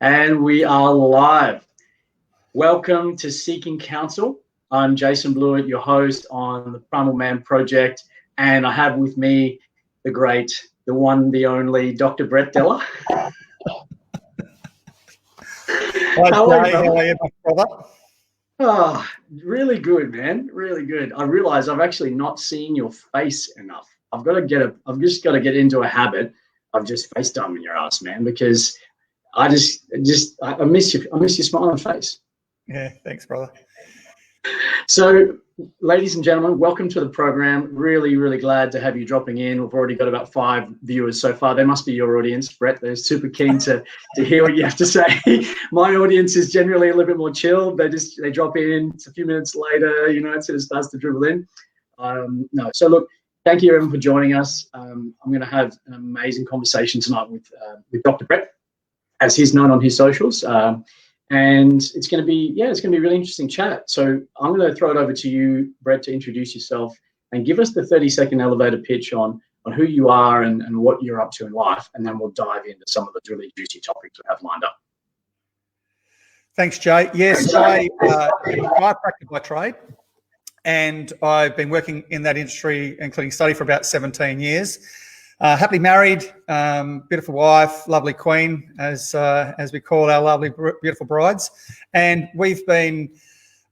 And we are live. Welcome to Seeking Counsel. I'm Jason Blewett, your host on the Primal Man Project, and I have with me the great, the one, the only Dr. Brett Dellar. Hi, How are you, my brother? Oh, really good, man. Really good. I realize I've actually not seen your face enough. I've just got to get into a habit of just FaceTiming your ass, man, because I miss you. I miss your smiling face. Yeah, thanks, brother. So, ladies and gentlemen, welcome to the program. Really, really glad to have you dropping in. We've already got about 5 viewers so far. They must be your audience, Brett. They're super keen to hear what you have to say. My audience is generally a little bit more chilled. They drop in. It's a few minutes later, it sort of starts to dribble in. So look, thank you everyone for joining us. I'm going to have an amazing conversation tonight with Dr. Brett, as he's known on his socials. And it's going to be a really interesting chat. So I'm going to throw it over to you, Brett, to introduce yourself and give us the 30-second elevator pitch on who you are and what you're up to in life. And then we'll dive into some of the really juicy topics we have lined up. Thanks, Jay. Yes, I'm a chiropractor by trade, and I've been working in that industry, including study, for about 17 years. Happily married, beautiful wife, lovely queen, as we call our lovely, beautiful brides. And we've been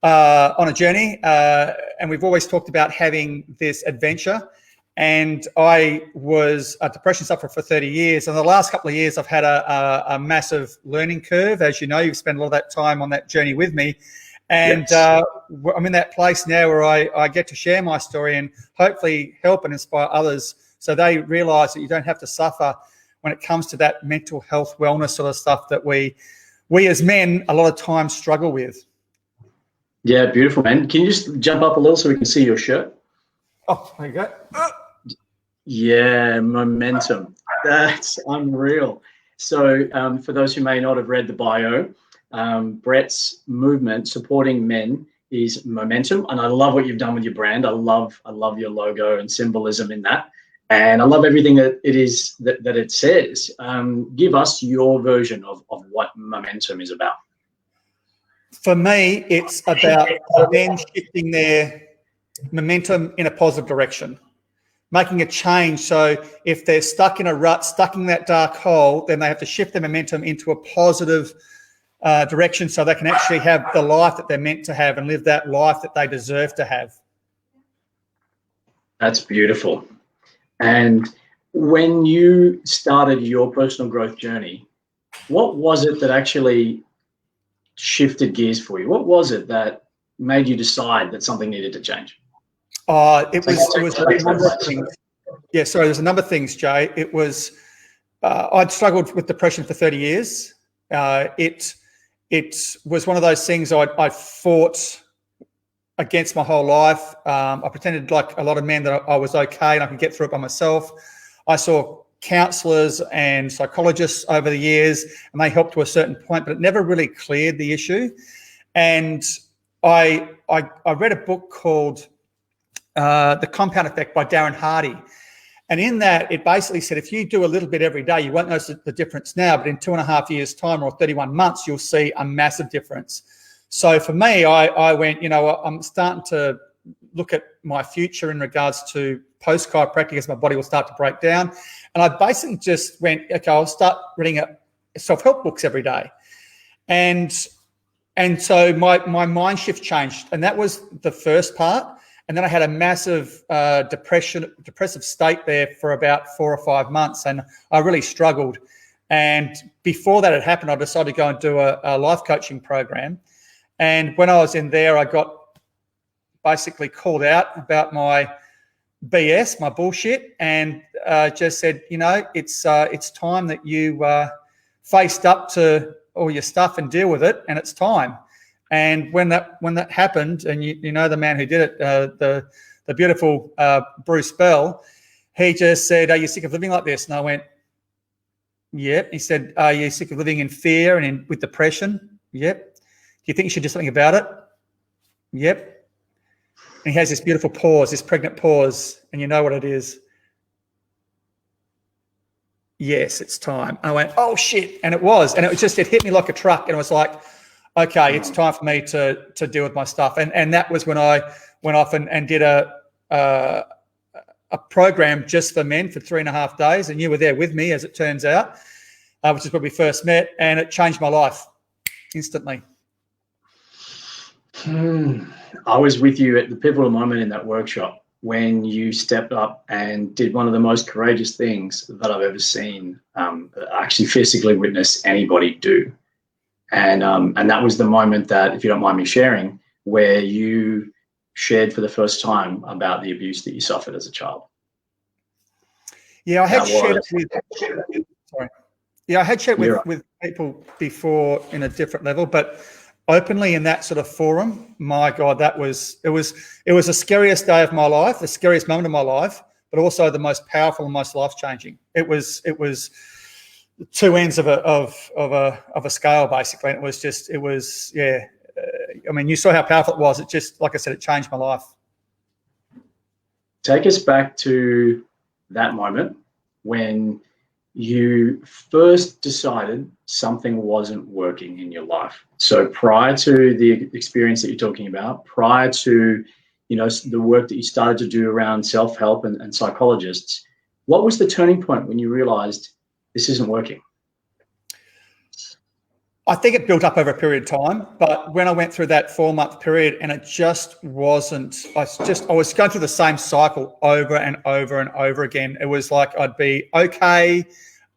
on a journey, and we've always talked about having this adventure. And I was a depression sufferer for 30 years. And the last couple of years, I've had a massive learning curve. As you know, you've spent a lot of that time on that journey with me. And yes. I'm in that place now where I get to share my story and hopefully help and inspire others, so they realise that you don't have to suffer when it comes to that mental health, wellness sort of stuff that we as men a lot of times struggle with. Yeah, beautiful, man. Can you just jump up a little so we can see your shirt? Oh, there you go. Yeah, momentum. That's unreal. So for those who may not have read the bio, Brett's movement supporting men is momentum. And I love what you've done with your brand. I love your logo and symbolism in that. And I love everything that it is that it says. Give us your version of what momentum is about. For me, it's about men shifting their momentum in a positive direction, making a change. So if they're stuck in a rut, stuck in that dark hole, then they have to shift their momentum into a positive direction so they can actually have the life that they're meant to have and live that life that they deserve to have. That's beautiful. And when you started your personal growth journey, what was it that actually shifted gears for you? What was it that made you decide that something needed to change? It was a number of things. Yeah, sorry, there's a number of things, Jay. It was, I'd struggled with depression for 30 years. It was one of those things I fought against my whole life. I pretended, like a lot of men, that I was okay and I could get through it by myself. I saw counsellors and psychologists over the years, and they helped to a certain point, but it never really cleared the issue. And I read a book called The Compound Effect by Darren Hardy. And in that, it basically said, if you do a little bit every day, you won't notice the difference now, but in 2.5 years' time or 31 months, you'll see a massive difference. So for me, I went, I'm starting to look at my future in regards to post-chiropractic as my body will start to break down. And I basically just went, okay, I'll start reading self-help books every day. And so my mind shift changed. And that was the first part. And then I had a massive depressive state there for about 4 or 5 months. And I really struggled. And before that had happened, I decided to go and do a life coaching program. And when I was in there, I got basically called out about my BS, my bullshit, and just said, it's time that you faced up to all your stuff and deal with it, and it's time. And when that happened, and you know the man who did it, the beautiful Bruce Bell, he just said, "Are you sick of living like this?" And I went, "Yep." He said, "Are you sick of living in fear and with depression?" "Yep." "Do you think you should do something about it?" "Yep." And he has this beautiful pause, this pregnant pause, and you know what it is. yes, it's time. I went, oh shit. And it was, and it hit me like a truck. And it was like, okay, it's time for me to deal with my stuff. And that was when I went off and did a program just for men for 3.5 days. And you were there with me, as it turns out, which is where we first met. And it changed my life instantly. I was with you at the pivotal moment in that workshop when you stepped up and did one of the most courageous things that I've ever seen, actually physically witness anybody do. And that was the moment that, if you don't mind me sharing, where you shared for the first time about the abuse that you suffered as a child. Yeah, I had shared it with people before in a different level, but openly in that sort of forum, my God, it was the scariest day of my life, the scariest moment of my life, but also the most powerful and most life-changing. It was two ends of a scale, basically. And it was I mean, you saw how powerful it was. It just, like I said, it changed my life. Take us back to that moment when you first decided something wasn't working in your life. So prior to the experience that you're talking about, prior to, the work that you started to do around self-help and psychologists, what was the turning point when you realized this isn't working? I think it built up over a period of time, but when I went through that 4-month period and it just wasn't, I was going through the same cycle over and over and over again. It was like I'd be okay,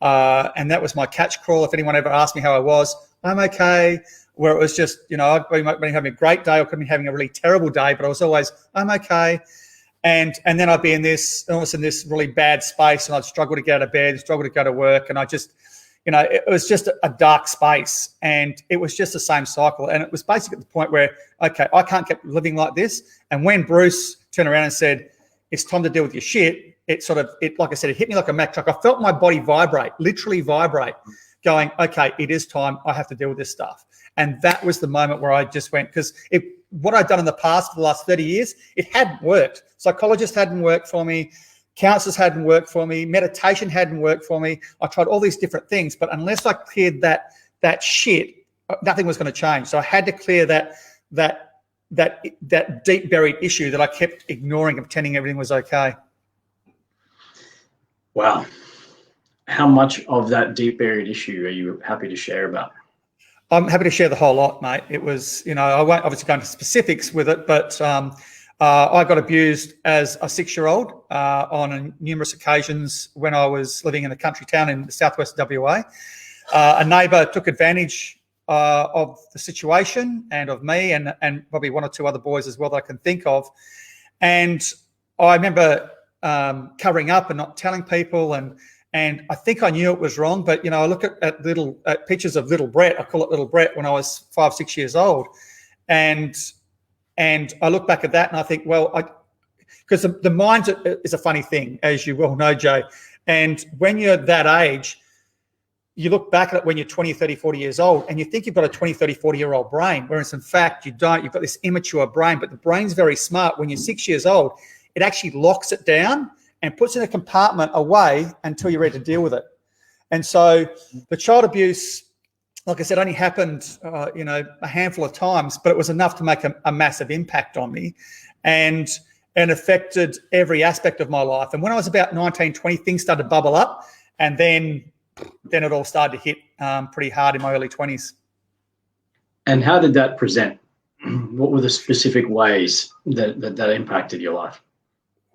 and that was my catch crawl. If anyone ever asked me how I was, I'm okay. Where it was just, I'd been having a great day or could be having a really terrible day, but I was always, I'm okay. And then I'd be almost in this really bad space, and I'd struggle to get out of bed, struggle to go to work, and I just, it was just a dark space, and it was just the same cycle. And it was basically at the point where, okay, I can't keep living like this. And when Bruce turned around and said, it's time to deal with your shit, like I said, it hit me like a Mack truck. I felt my body literally vibrate, going, okay, it is time. I have to deal with this stuff. And that was the moment where I just went, because what I'd done in the past for the last 30 years, it hadn't worked. Psychologists hadn't worked for me. Counselors hadn't worked for me. Meditation hadn't worked for me. I tried all these different things, but unless I cleared that shit, nothing was going to change. So I had to clear that deep buried issue that I kept ignoring and pretending everything was okay. Wow. How much of that deep buried issue are you happy to share about? I'm happy to share the whole lot, mate. It was, I won't obviously go into specifics with it, but I got abused as a 6-year-old on numerous occasions when I was living in a country town in the southwest WA. A neighbour took advantage of the situation and of me and probably one or two other boys as well that I can think of. And I remember covering up and not telling people, and I think I knew it was wrong, but I look at pictures of little Brett. I call it little Brett when I was 5, 6 years old, and I look back at that and I think, well, because the mind is a funny thing, as you well know, Jay. And when you're that age, you look back at it when you're 20, 30, 40 years old, and you think you've got a 20, 30, 40-year-old brain, whereas in fact you don't. You've got this immature brain, but the brain's very smart. When you're 6 years old, it actually locks it down and puts it in a compartment away until you're ready to deal with it. And so the child abuse, like I said, only happened, a handful of times, but it was enough to make a massive impact on me and affected every aspect of my life. And when I was about 19, 20, things started to bubble up, and then it all started to hit pretty hard in my early 20s. And how did that present? What were the specific ways that impacted your life?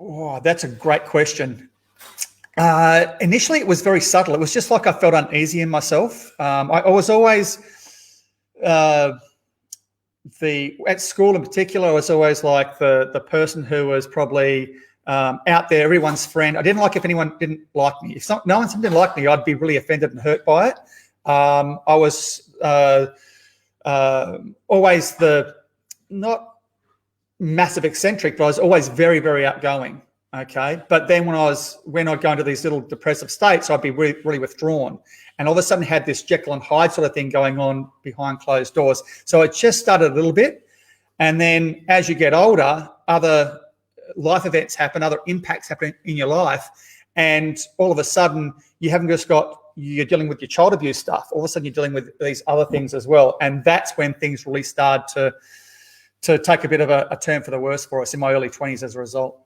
Oh, that's a great question. Initially, it was very subtle. It was just like I felt uneasy in myself. I was always, at school in particular, I was always like the person who was probably out there, everyone's friend. I didn't like if anyone didn't like me. If no one didn't like me, I'd be really offended and hurt by it. I was always not massive eccentric, but I was always very, very outgoing. Okay. But then when I'd go into these little depressive states, I'd be really, really withdrawn. And all of a sudden had this Jekyll and Hyde sort of thing going on behind closed doors. So it just started a little bit. And then as you get older, other life events happen, other impacts happen in your life. And all of a sudden, you haven't just you're dealing with your child abuse stuff. All of a sudden, you're dealing with these other things as well. And that's when things really started to take a bit of a turn for the worse for us in my early 20s as a result.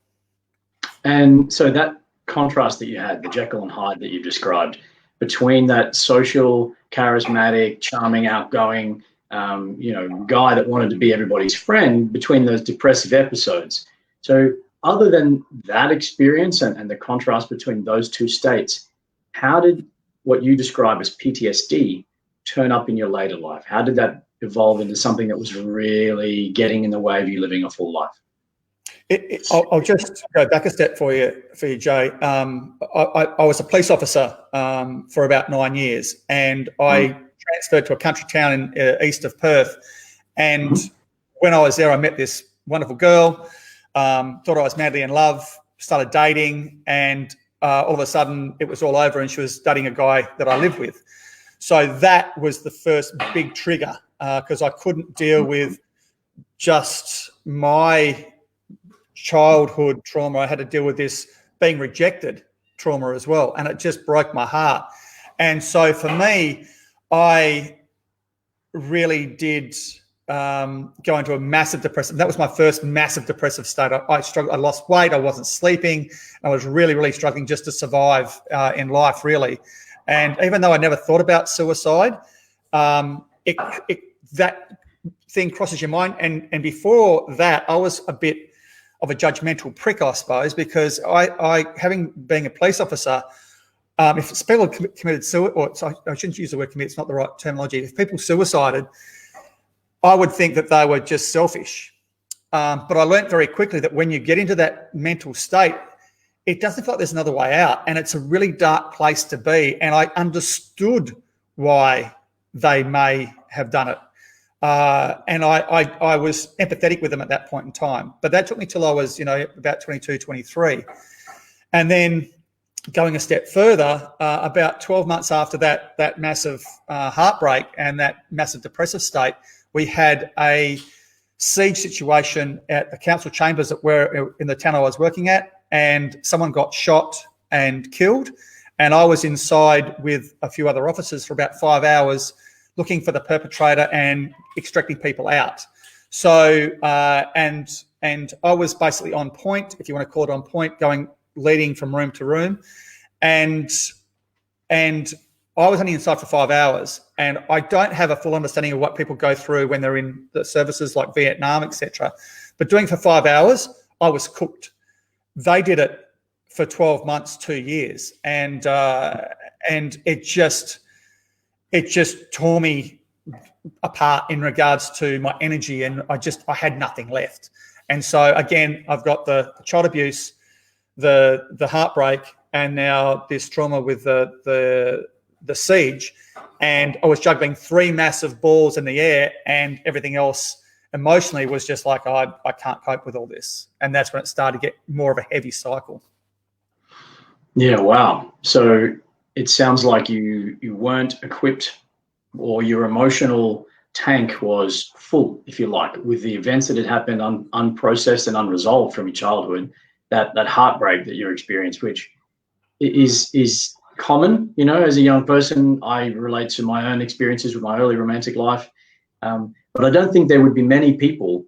And so that contrast that you had, the Jekyll and Hyde that you described, between that social, charismatic, charming, outgoing, guy that wanted to be everybody's friend, between those depressive episodes. So other than that experience and the contrast between those two states, how did what you describe as PTSD turn up in your later life? How did that evolve into something that was really getting in the way of you living a full life? I'll just go back a step for you, Jay. I was a police officer for about 9 years, and I transferred to a country town in east of Perth. And when I was there, I met this wonderful girl, thought I was madly in love, started dating, and all of a sudden it was all over, and she was dating a guy that I lived with. So that was the first big trigger, because I couldn't deal with just my childhood trauma. I had to deal with this being rejected trauma as well, and it just broke my heart. And so for me, I really did go into a massive depressive. That was my first massive depressive state. I struggled. I lost weight. I wasn't sleeping. I was really, really struggling just to survive in life, really. And even though I never thought about suicide, that thing crosses your mind. And before that, I was a bit of a judgmental prick, I suppose, because I having been a police officer, if people committed suicide, or I shouldn't use the word commit, it's not the right terminology. If people suicided, I would think that they were just selfish. But I learned very quickly that when you get into that mental state, it doesn't feel like there's another way out. And it's a really dark place to be. And I understood why they may have done it. And I was empathetic with them at that point in time. But that took me till I was, about 22, 23. And then going a step further, about 12 months after that massive heartbreak and that massive depressive state, we had a siege situation at the council chambers that were in the town I was working at, and someone got shot and killed. And I was inside with a few other officers for about 5 hours looking for the perpetrator and extracting people out. So, and I was basically on point, if you want to call it on point, leading from room to room. And I was only inside for 5 hours, and I don't have a full understanding of what people go through when they're in the services like Vietnam, etc. But doing for 5 hours, I was cooked. They did it for 12 months, 2 years, and it just tore me apart in regards to my energy, and I had nothing left. And so again, I've got the child abuse, the heartbreak, and now this trauma with the siege, and I was juggling 3 massive balls in the air, and everything else emotionally was just like, I can't cope with all this. And that's when it started to get more of a heavy cycle. Yeah, wow. So it sounds like you weren't equipped, or your emotional tank was full, if you like, with the events that had happened unprocessed and unresolved from your childhood, that heartbreak that you experienced, which is common, as a young person. I relate to my own experiences with my early romantic life. But I don't think there would be many people,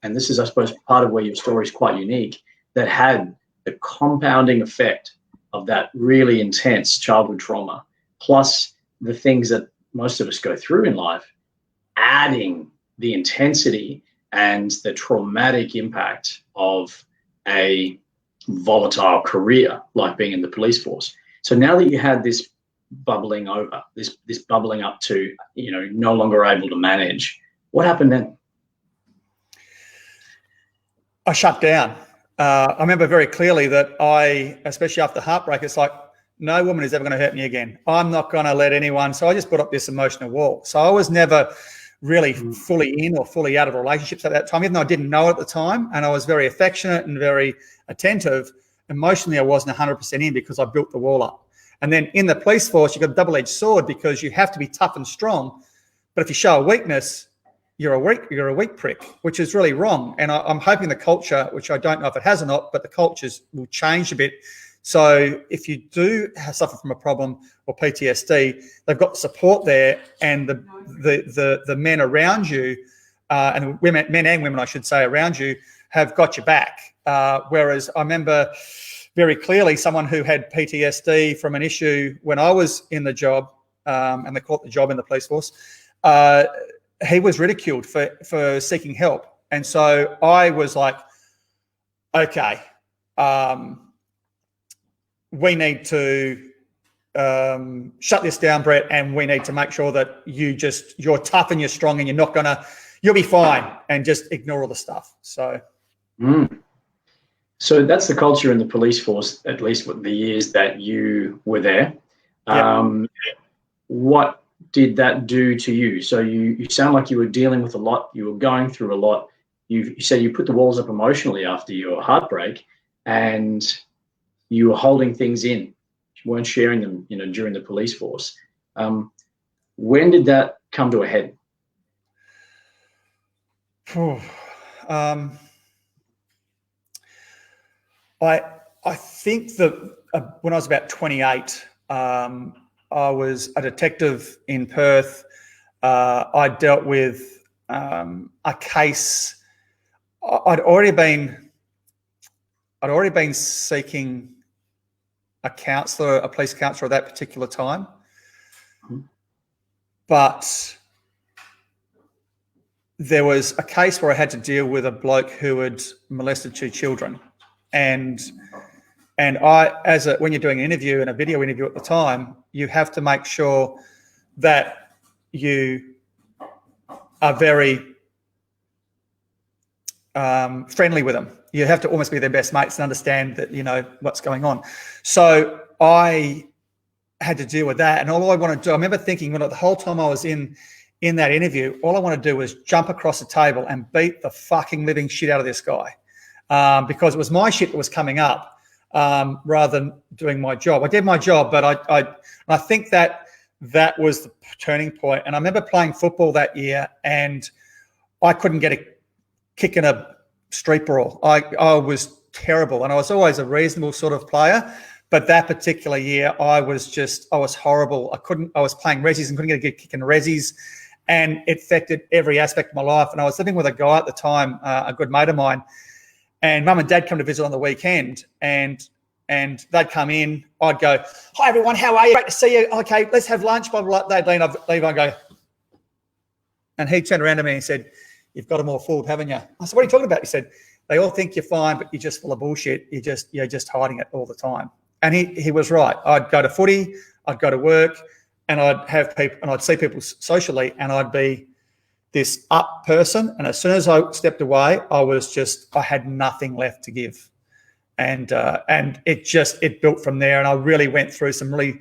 and this is, I suppose, part of where your story is quite unique, that had the compounding effect of that really intense childhood trauma, plus the things that most of us go through in life, adding the intensity and the traumatic impact of a volatile career like being in the police force. So now that you had this bubbling over, this bubbling up to, no longer able to manage, what happened then? I shut down. I remember very clearly that especially after heartbreak, it's like, no woman is ever going to hurt me again. I'm not going to let anyone. So I just put up this emotional wall. So I was never really fully in or fully out of relationships at that time, even though I didn't know at the time. And I was very affectionate and very attentive. Emotionally, I wasn't 100% in because I built the wall up. And then in the police force, you've got a double-edged sword because you have to be tough and strong. But if you show a weakness, you're a weak prick, which is really wrong. And I'm hoping the culture, which I don't know if it has or not, but the cultures will change a bit So if you do suffer from a problem or PTSD, they've got support there, and the men around you, and women, men and women, I should say, around you, have got your back. Whereas I remember very clearly someone who had PTSD from an issue when I was in the job, and they caught the job in the police force. He was ridiculed for seeking help, and so I was like, okay. We need to shut this down, Brett, and we need to make sure that you're tough and you're strong and you'll be fine, and just ignore all the stuff. So. So that's the culture in the police force, at least with the years that you were there. Yep. What did that do to you? So you sound like you were dealing with a lot, you were going through a lot. You said you put the walls up emotionally after your heartbreak, and you were holding things in. You weren't sharing them, during the police force. When did that come to a head? I think that when I was about 28, I was a detective in Perth. I dealt with a case. I'd already been seeking a police counsellor at that particular time, but there was a case where I had to deal with a bloke who had molested 2 children, and when you're doing an interview and a video interview at the time, you have to make sure that you are very friendly with them. You have to almost be their best mates and understand that what's going on. So I had to deal with that, and all I wanted to do, I remember thinking, the whole time I was in that interview, all I want to do was jump across the table and beat the fucking living shit out of this guy, because it was my shit that was coming up, rather than doing my job. I did my job, but I think that was the turning point. And I remember playing football that year, and I couldn't get a kick in a street brawl. I was terrible, and I was always a reasonable sort of player, but that particular year I was horrible. I was playing resis and couldn't get a good kick in resis, and it affected every aspect of my life. And I was living with a guy at the time, a good mate of mine, and Mum and Dad come to visit on the weekend, and they'd come in. I'd go, "Hi everyone, how are you? Great to see you. Okay, let's have lunch." Blah blah. They'd leave. I'd go, and he turned around to me and said, "You've got them all fooled, haven't you?" I said, "What are you talking about?" He said, "They all think you're fine, but you're just full of bullshit. You're just hiding it all the time." And he was right. I'd go to footy, I'd go to work, and I'd have people, and I'd see people socially, and I'd be this up person. And as soon as I stepped away, I had nothing left to give. And it built from there. And I really went through some really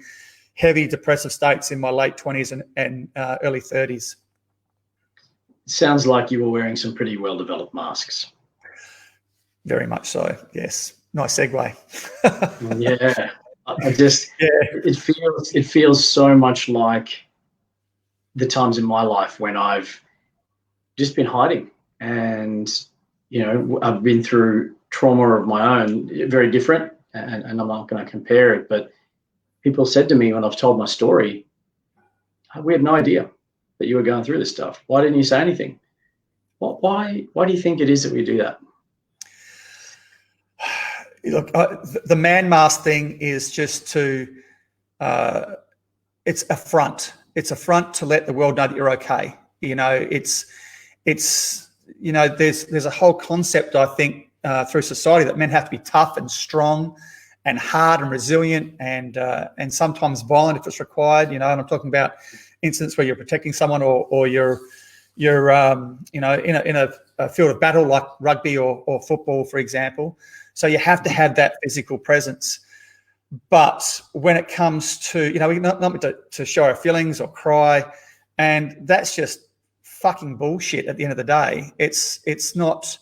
heavy depressive states in my late 20s and early 30s. Sounds like you were wearing some pretty well-developed masks. Very much so, yes. Nice segue. Yeah. It feels so much like the times in my life when I've just been hiding, and I've been through trauma of my own, very different, and I'm not going to compare it, but people said to me when I've told my story, "We had no idea that you were going through this stuff. Why didn't you say anything?" Why do you think it is that we do that? Look, the man mask thing is just it's a front. It's a front to let the world know that you're okay. There's a whole concept, I think, through society that men have to be tough and strong and hard and resilient and sometimes violent if it's required. And I'm talking about incidents where you're protecting someone or you're in a field of battle like rugby or football, for example. So you have to have that physical presence. But when it comes to, we're not to show our feelings or cry, and that's just fucking bullshit at the end of the day. It's not,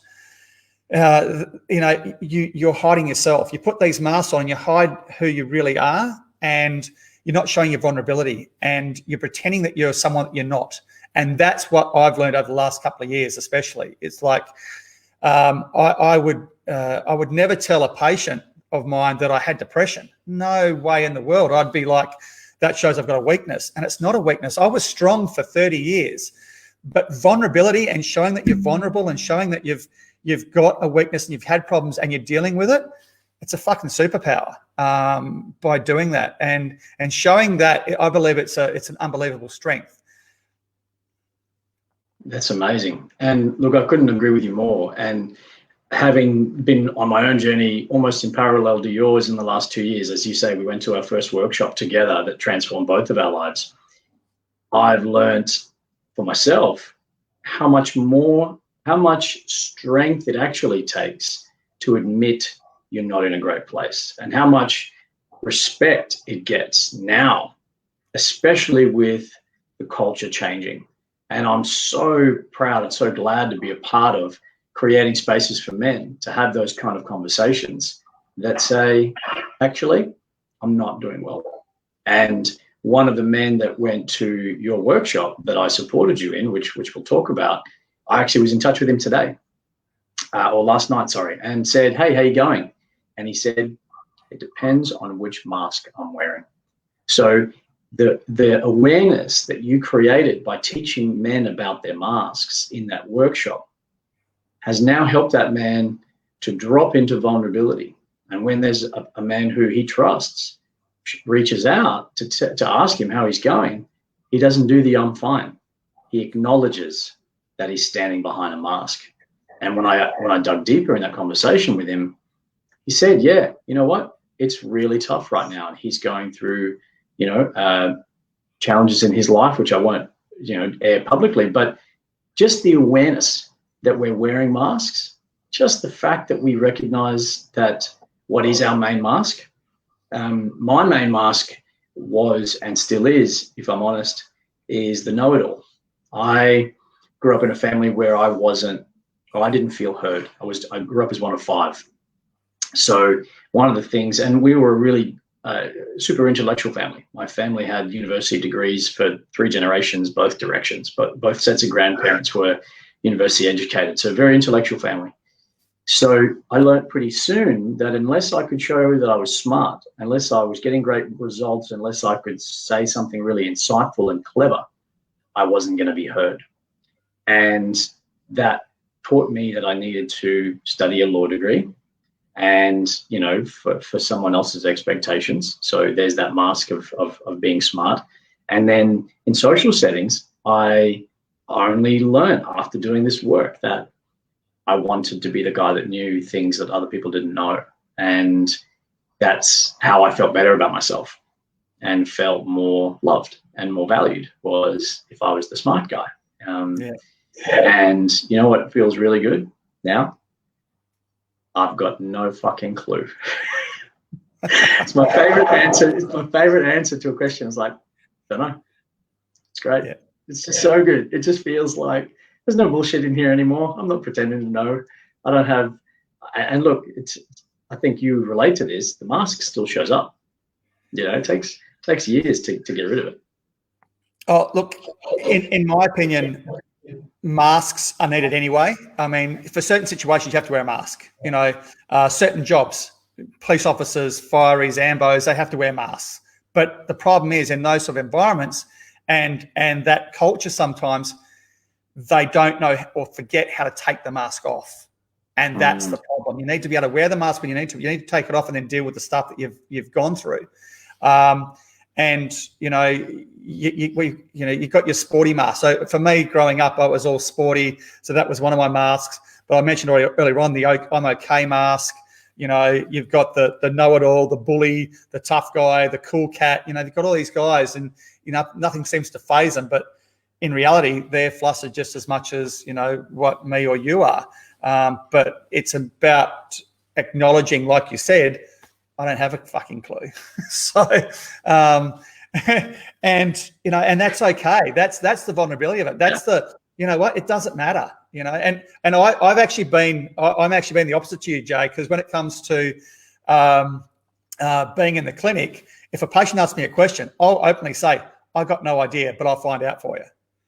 you're hiding yourself. You put these masks on, you hide who you really are, and you're not showing your vulnerability, and you're pretending that you're someone that you're not. And that's what I've learned over the last couple of years, especially. It's like I would never tell a patient of mine that I had depression. No way in the world. I'd be like, that shows I've got a weakness. And it's not a weakness. I was strong for 30 years. But vulnerability and showing that you're vulnerable and showing that you've got a weakness and you've had problems and you're dealing with it, it's a fucking superpower by doing that. And showing that, I believe it's an unbelievable strength. That's amazing. And look, I couldn't agree with you more. And having been on my own journey almost in parallel to yours in the last 2 years, as you say, we went to our first workshop together that transformed both of our lives. I've learned for myself how much strength it actually takes to admit you're not in a great place, and how much respect it gets now, especially with the culture changing. And I'm so proud and so glad to be a part of creating spaces for men to have those kind of conversations that say, actually, I'm not doing well. And one of the men that went to your workshop that I supported you in, which we'll talk about, I actually was in touch with him today, or last night, sorry, and said, hey, how you going? And he said, it depends on which mask I'm wearing. So the awareness that you created by teaching men about their masks in that workshop has now helped that man to drop into vulnerability. And when there's a man who he trusts reaches out to ask him how he's going, he doesn't do the I'm fine. He acknowledges that he's standing behind a mask. And when I dug deeper in that conversation with him, he said, yeah, you know what? It's really tough right now. And he's going through, challenges in his life, which I won't, air publicly, but just the awareness that we're wearing masks, just the fact that we recognize that what is our main mask. My main mask was, and still is, if I'm honest, is the know-it-all. I grew up in a family where I didn't feel heard. I grew up as one of five. So one of the things, and we were a really super intellectual family. My family had university degrees for 3 generations, both directions, but both sets of grandparents were university educated. So a very intellectual family. So I learned pretty soon that unless I could show that I was smart, unless I was getting great results, unless I could say something really insightful and clever, I wasn't going to be heard. And that taught me that I needed to study a law degree and, for someone else's expectations. So there's that mask of being smart. And then in social settings, I only learned after doing this work that I wanted to be the guy that knew things that other people didn't know. And that's how I felt better about myself and felt more loved and more valued, was if I was the smart guy. And you know what feels really good now? I've got no fucking clue. It's my favorite answer. It's my favorite answer to a question. It's like, don't know. It's great. Yeah. It's just so good. It just feels like there's no bullshit in here anymore. I'm not pretending to know. I don't have, and look, I think you relate to this. The mask still shows up. It takes years to get rid of it. Oh, look, in my opinion, masks are needed anyway. I mean, for certain situations, you have to wear a mask. Certain jobs, police officers, fireys, ambos, they have to wear masks. But the problem is in those sort of environments and that culture sometimes, they don't know or forget how to take the mask off. And that's the problem. You need to be able to wear the mask, but you need to take it off and then deal with the stuff that you've gone through. You got your sporty mask. So for me, growing up, I was all sporty. So that was one of my masks. But I mentioned earlier on the I'm okay mask. You've got the know-it-all, the bully, the tough guy, the cool cat. You've got all these guys, and nothing seems to faze them. But in reality, they're flustered just as much as what me or you are. But it's about acknowledging, like you said, I don't have a fucking clue. So, and that's okay. That's the vulnerability of it. That's it doesn't matter. And I'm actually been the opposite to you, Jay, because when it comes to being in the clinic, if a patient asks me a question, I'll openly say, I got no idea, but I'll find out for you,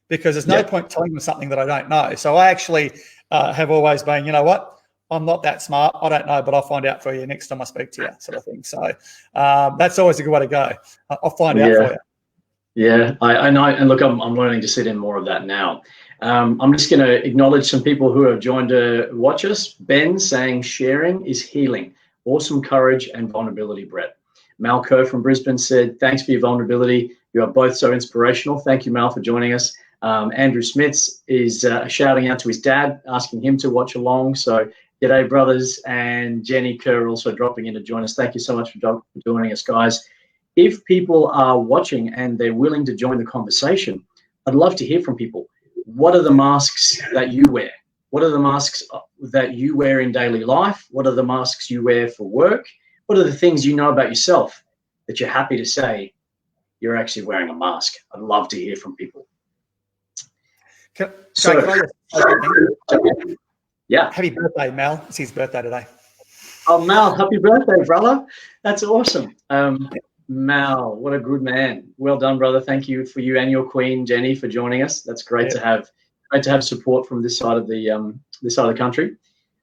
because there's no point telling them something that I don't know. So I actually have always been, I'm not that smart. I don't know, but I'll find out for you next time I speak to you, sort of thing. So that's always a good way to go. I'll find out for you. Yeah, I know. And look, I'm learning to sit in more of that now. I'm just going to acknowledge some people who have joined to watch us. Ben saying sharing is healing. Awesome courage and vulnerability, Brett. Mal Kerr from Brisbane said, thanks for your vulnerability. You are both so inspirational. Thank you, Mal, for joining us. Andrew Smiths is shouting out to his dad, asking him to watch along. So g'day, brothers. And Jenny Kerr also dropping in to join us. Thank you so much for joining us, guys. If people are watching and they're willing to join the conversation, I'd love to hear from people. What are the masks that you wear? What are the masks that you wear in daily life? What are the masks you wear for work? What are the things you know about yourself that you're happy to say you're actually wearing a mask? I'd love to hear from people. Yeah. Happy birthday, Mel. It's his birthday today. Oh, Mal, happy birthday, brother. That's awesome. Mal, what a good man. Well done, brother. Thank you for you and your queen, Jenny, for joining us. That's great to have. Great to have support from this side of the country.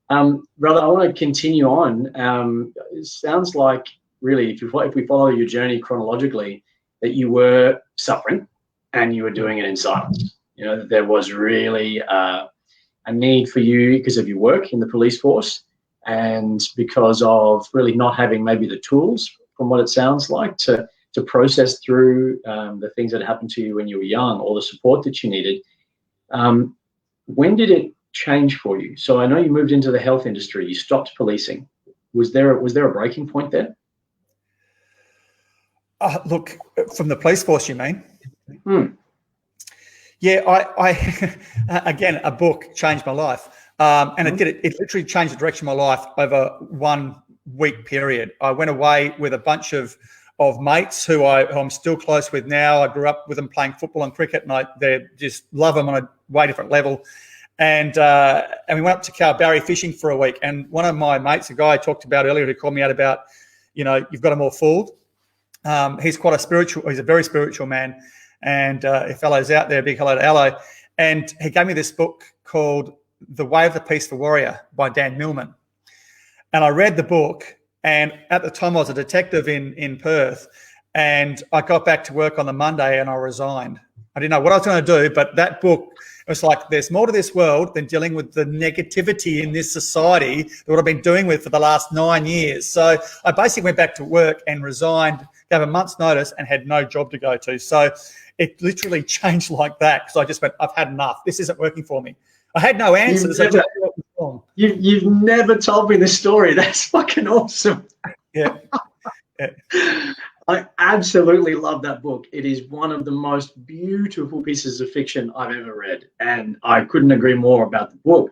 Brother, I want to continue on. It sounds like really, if we follow your journey chronologically, that you were suffering and you were doing it in silence. You know, that there was really a need for you because of your work in the police force and because of really not having maybe the tools, from what it sounds like, to process through the things that happened to you when you were young or the support that you needed. When did it change for you? So I know you moved into the health industry. You stopped policing. Was there a breaking point there? Look, from the police force, you mean? Yeah, I again, a book changed my life, and it did. It literally changed the direction of my life over 1 week period. I went away with a bunch of mates who I'm still close with now. I grew up with them playing football and cricket, and they just love them on a way different level. And we went up to Kalbarri fishing for a week. And one of my mates, a guy I talked about earlier, who called me out about, you've got them all fooled. He's a very spiritual man. And if Allo's out there, big hello to Allo. And he gave me this book called The Way of the Peaceful Warrior by Dan Millman. And I read the book, and at the time I was a detective in Perth, and I got back to work on the Monday and I resigned. I didn't know what I was going to do, but that book, it was like, there's more to this world than dealing with the negativity in this society that what I've been doing with for the last 9 years. So I basically went back to work and resigned, gave a month's notice and had no job to go to. So it literally changed like that because I just went, I've had enough. This isn't working for me. I had no answers. You've never told me this story. That's fucking awesome. Yeah. I absolutely love that book. It is one of the most beautiful pieces of fiction I've ever read, and I couldn't agree more about the book.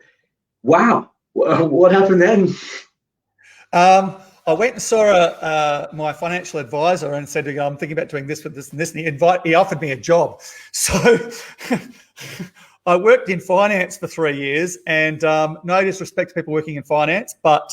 Wow. What happened then? I went and saw my financial advisor and said, I'm thinking about doing this with this and this, and he offered me a job. So I worked in finance for 3 years, and no disrespect to people working in finance, but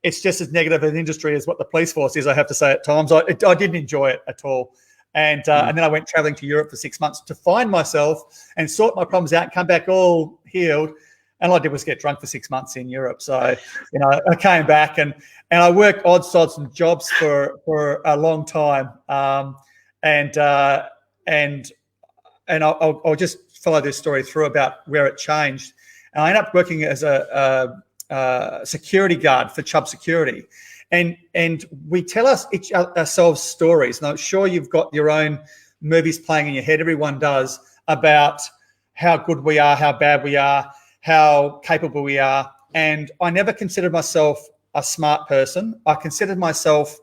it's just as negative an industry as what the police force is, I have to say at times. I didn't enjoy it at all. And then I went traveling to Europe for 6 months to find myself and sort my problems out and come back all healed. And all I did was get drunk for 6 months in Europe. So, I came back and I worked odd sods and jobs for a long time. And I'll just follow this story through about where it changed. And I ended up working as a security guard for Chubb Security. And we tell ourselves stories. And I'm sure you've got your own movies playing in your head. Everyone does, about how good we are, how bad we are, how capable we are. And I never considered myself a smart person. I considered myself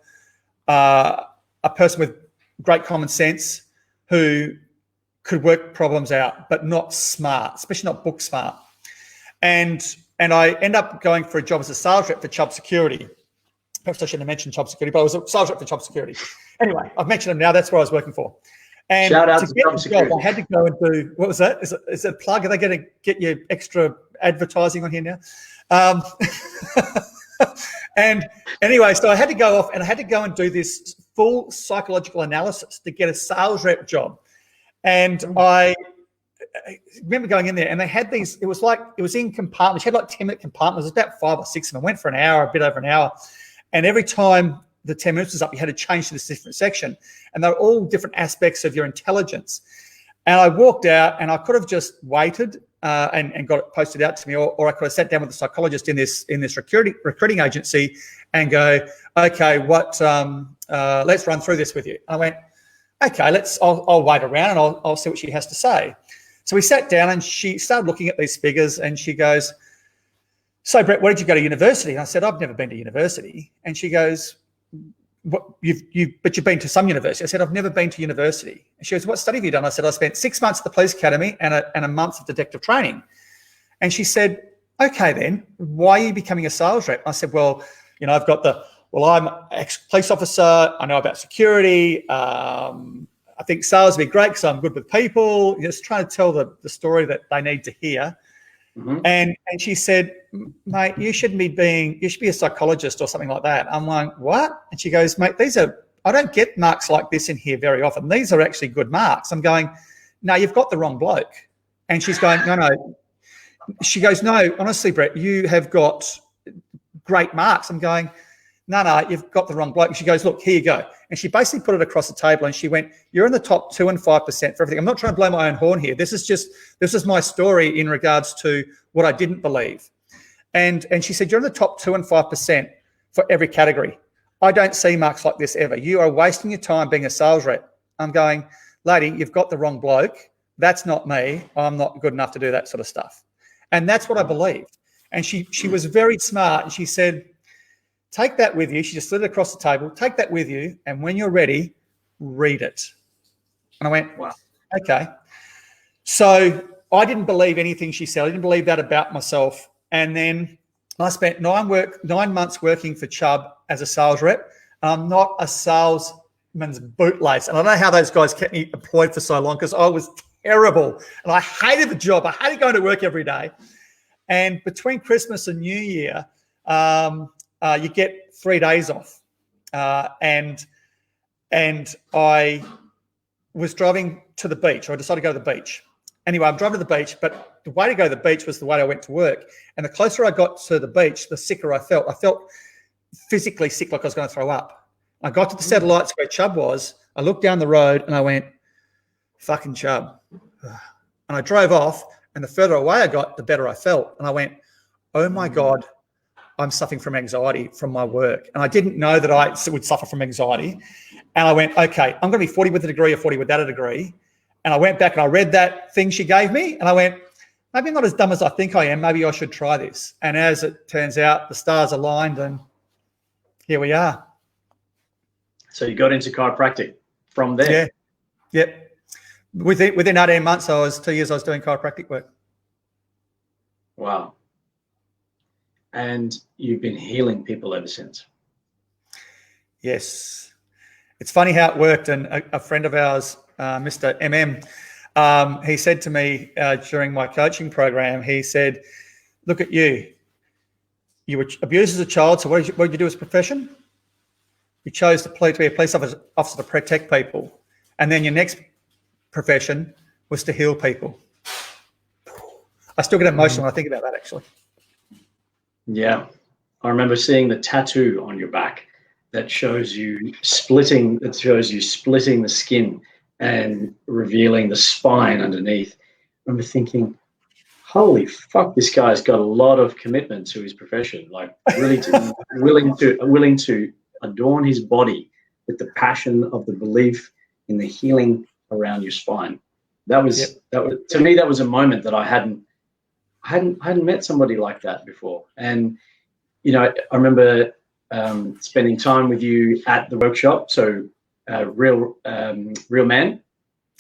a person with great common sense who could work problems out, but not smart, especially not book smart. And I end up going for a job as a sales rep for Chubb Security. Perhaps I shouldn't have mentioned Chubb Security, but I was a sales rep for Chubb Security. Anyway, I've mentioned them now. That's where I was working for. And shout out to get Chubb Security. Job, I had to go and do, what was that? Is it a plug? Are they going to get you extra advertising on here now? And anyway, so I had to go off and I had to go and do this full psychological analysis to get a sales rep job. And I remember going in there and they had these, it was in compartments. She had like 10-minute compartments. It was about 5 or 6 of them. I went for an hour, a bit over an hour. And every time the 10 minutes was up, you had to change to this different section. And they were all different aspects of your intelligence. And I walked out and I could have just waited and got it posted out to me, or I could have sat down with a psychologist in this recruiting agency and go, okay, let's run through this with you. And I went, okay, I'll wait around and I'll see what she has to say. So we sat down and she started looking at these figures and she goes, so Brett, where did you go to university? And I said, I've never been to university. And she goes, but you've been to some university. I said, I've never been to university. And she goes, what study have you done? I said, I spent 6 months at the police academy and a month of detective training. And she said, okay, then why are you becoming a sales rep? I said, well, I've got I'm an ex-police officer. I know about security. I think sales would be great because I'm good with people. Just trying to tell the story that they need to hear. Mm-hmm. And she said, mate, you should be a psychologist or something like that. I'm like, what? And she goes, mate, I don't get marks like this in here very often. These are actually good marks. I'm going, no, you've got the wrong bloke. And she's going, no. She goes, no, honestly, Brett, you have got great marks. I'm going, no, you've got the wrong bloke. And she goes, look, here you go. And she basically put it across the table and she went, you're in the top 2 and 5% for everything. I'm not trying to blow my own horn here. This is my story in regards to what I didn't believe. And she said, you're in the top 2 and 5% for every category. I don't see marks like this ever. You are wasting your time being a sales rep. I'm going, lady, you've got the wrong bloke. That's not me. I'm not good enough to do that sort of stuff. And that's what I believed. And she was very smart. And she said, take that with you. She just slid it across the table. Take that with you. And when you're ready, read it. And I went, wow, okay. So I didn't believe anything she said. I didn't believe that about myself. And then I spent 9 months working for Chubb as a sales rep. I'm not a salesman's bootlace. And I don't know how those guys kept me employed for so long because I was terrible. And I hated the job. I hated going to work every day. And between Christmas and New Year, you get 3 days off. And I was driving to the beach. I decided to go to the beach. Anyway, I'm driving to the beach, but the way to go to the beach was the way I went to work. And the closer I got to the beach, the sicker I felt. I felt physically sick, like I was going to throw up. I got to the satellites where Chubb was. I looked down the road and I went, fucking Chubb. And I drove off, and the further away I got, the better I felt. And I went, oh my God, I'm suffering from anxiety from my work. And I didn't know that I would suffer from anxiety. And I went, okay, I'm going to be 40 with a degree or 40 without a degree. And I went back and I read that thing she gave me. And I went, maybe I'm not as dumb as I think I am. Maybe I should try this. And as it turns out, the stars aligned and here we are. So you got into chiropractic from there? Yeah. Yep. Within 18 months, 2 years, I was doing chiropractic work. Wow. And you've been healing people ever since. Yes. It's funny how it worked. And a friend of ours, Mr. MM, he said to me during my coaching program, he said, look at you. You were abused as a child, so what did you do as a profession? You chose to be a police officer to protect people. And then your next profession was to heal people. I still get emotional when I think about that, actually. Yeah. I remember seeing the tattoo on your back that shows you splitting the skin and revealing the spine underneath. I remember thinking, holy fuck, this guy's got a lot of commitment to his profession, like really willing to adorn his body with the passion of the belief in the healing around your spine. That was to me, that was a moment that I hadn't met somebody like that before. And I remember spending time with you at the workshop. So Real Man,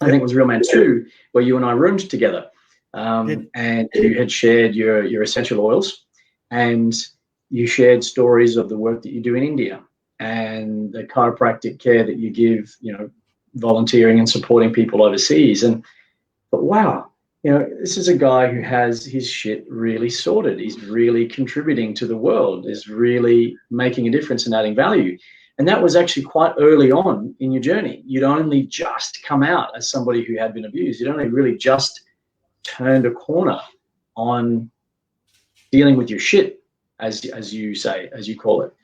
I think it was Real Man 2, where you and I roomed together. And you had shared your essential oils, and you shared stories of the work that you do in India and the chiropractic care that you give, volunteering and supporting people overseas. But wow, this is a guy who has his shit really sorted. He's really contributing to the world, is really making a difference and adding value. And that was actually quite early on in your journey. You'd only just come out as somebody who had been abused. You'd only really just turned a corner on dealing with your shit, as you say, as you call it.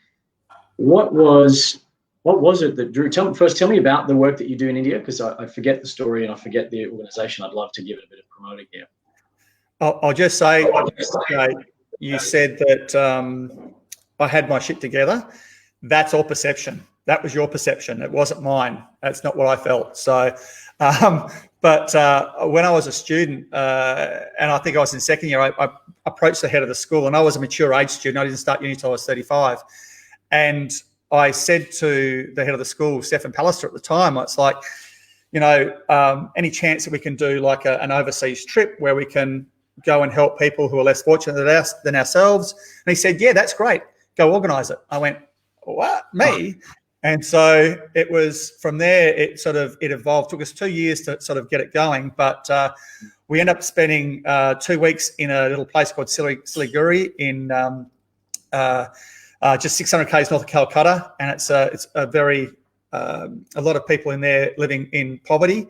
What was it that drew? Tell me about the work that you do in India, because I forget the story and I forget the organization. I'd love to give it a bit of promoting here. I'll just say, you said that I had my shit together. That's all perception. That was your perception. It wasn't mine. That's not what I felt. So, but when I was a student, and I think I was in second year, I approached the head of the school, and I was a mature age student. I didn't start uni until I was 35. And I said to the head of the school, Stephen Pallister at the time, it's like, any chance that we can do like an overseas trip where we can go and help people who are less fortunate than ourselves? And he said, yeah, that's great. Go organise it. I went, what? Me? And so it was from there, it evolved. It took us 2 years to sort of get it going. But we ended up spending 2 weeks in a little place called Siliguri in just 600 k's north of Calcutta. And it's a very, a lot of people in there living in poverty.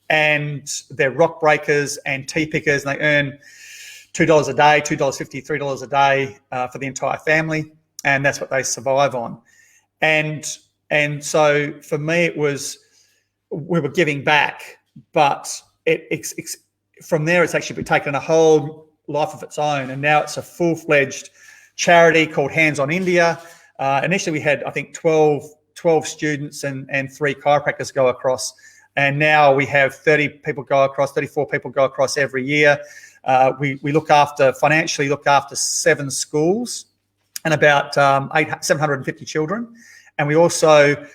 And they're rock breakers and tea pickers. And they earn $2 a day, $2.50, $3 a day for the entire family. And that's what they survive on. And so for me, it was, we were giving back, but from there, it's actually taken a whole life of its own. And now it's a full-fledged charity called Hands on India. Initially, we had, I think, 12 students and 3 chiropractors go across. And now we have 34 people go across every year. We financially look after 7 schools and about 750 children. And we also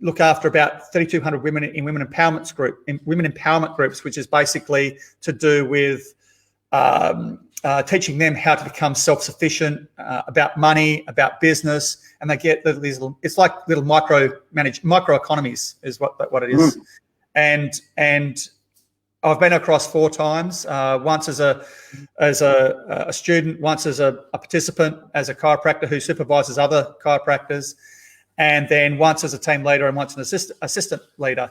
look after about 3,200 women in women empowerment groups, which is basically to do with teaching them how to become self-sufficient about money, about business, and they get these little, it's like little microeconomies is what it is. And I've been across 4 times, once as a student, once as a participant, as a chiropractor who supervises other chiropractors, and then once as a team leader and once an assistant leader.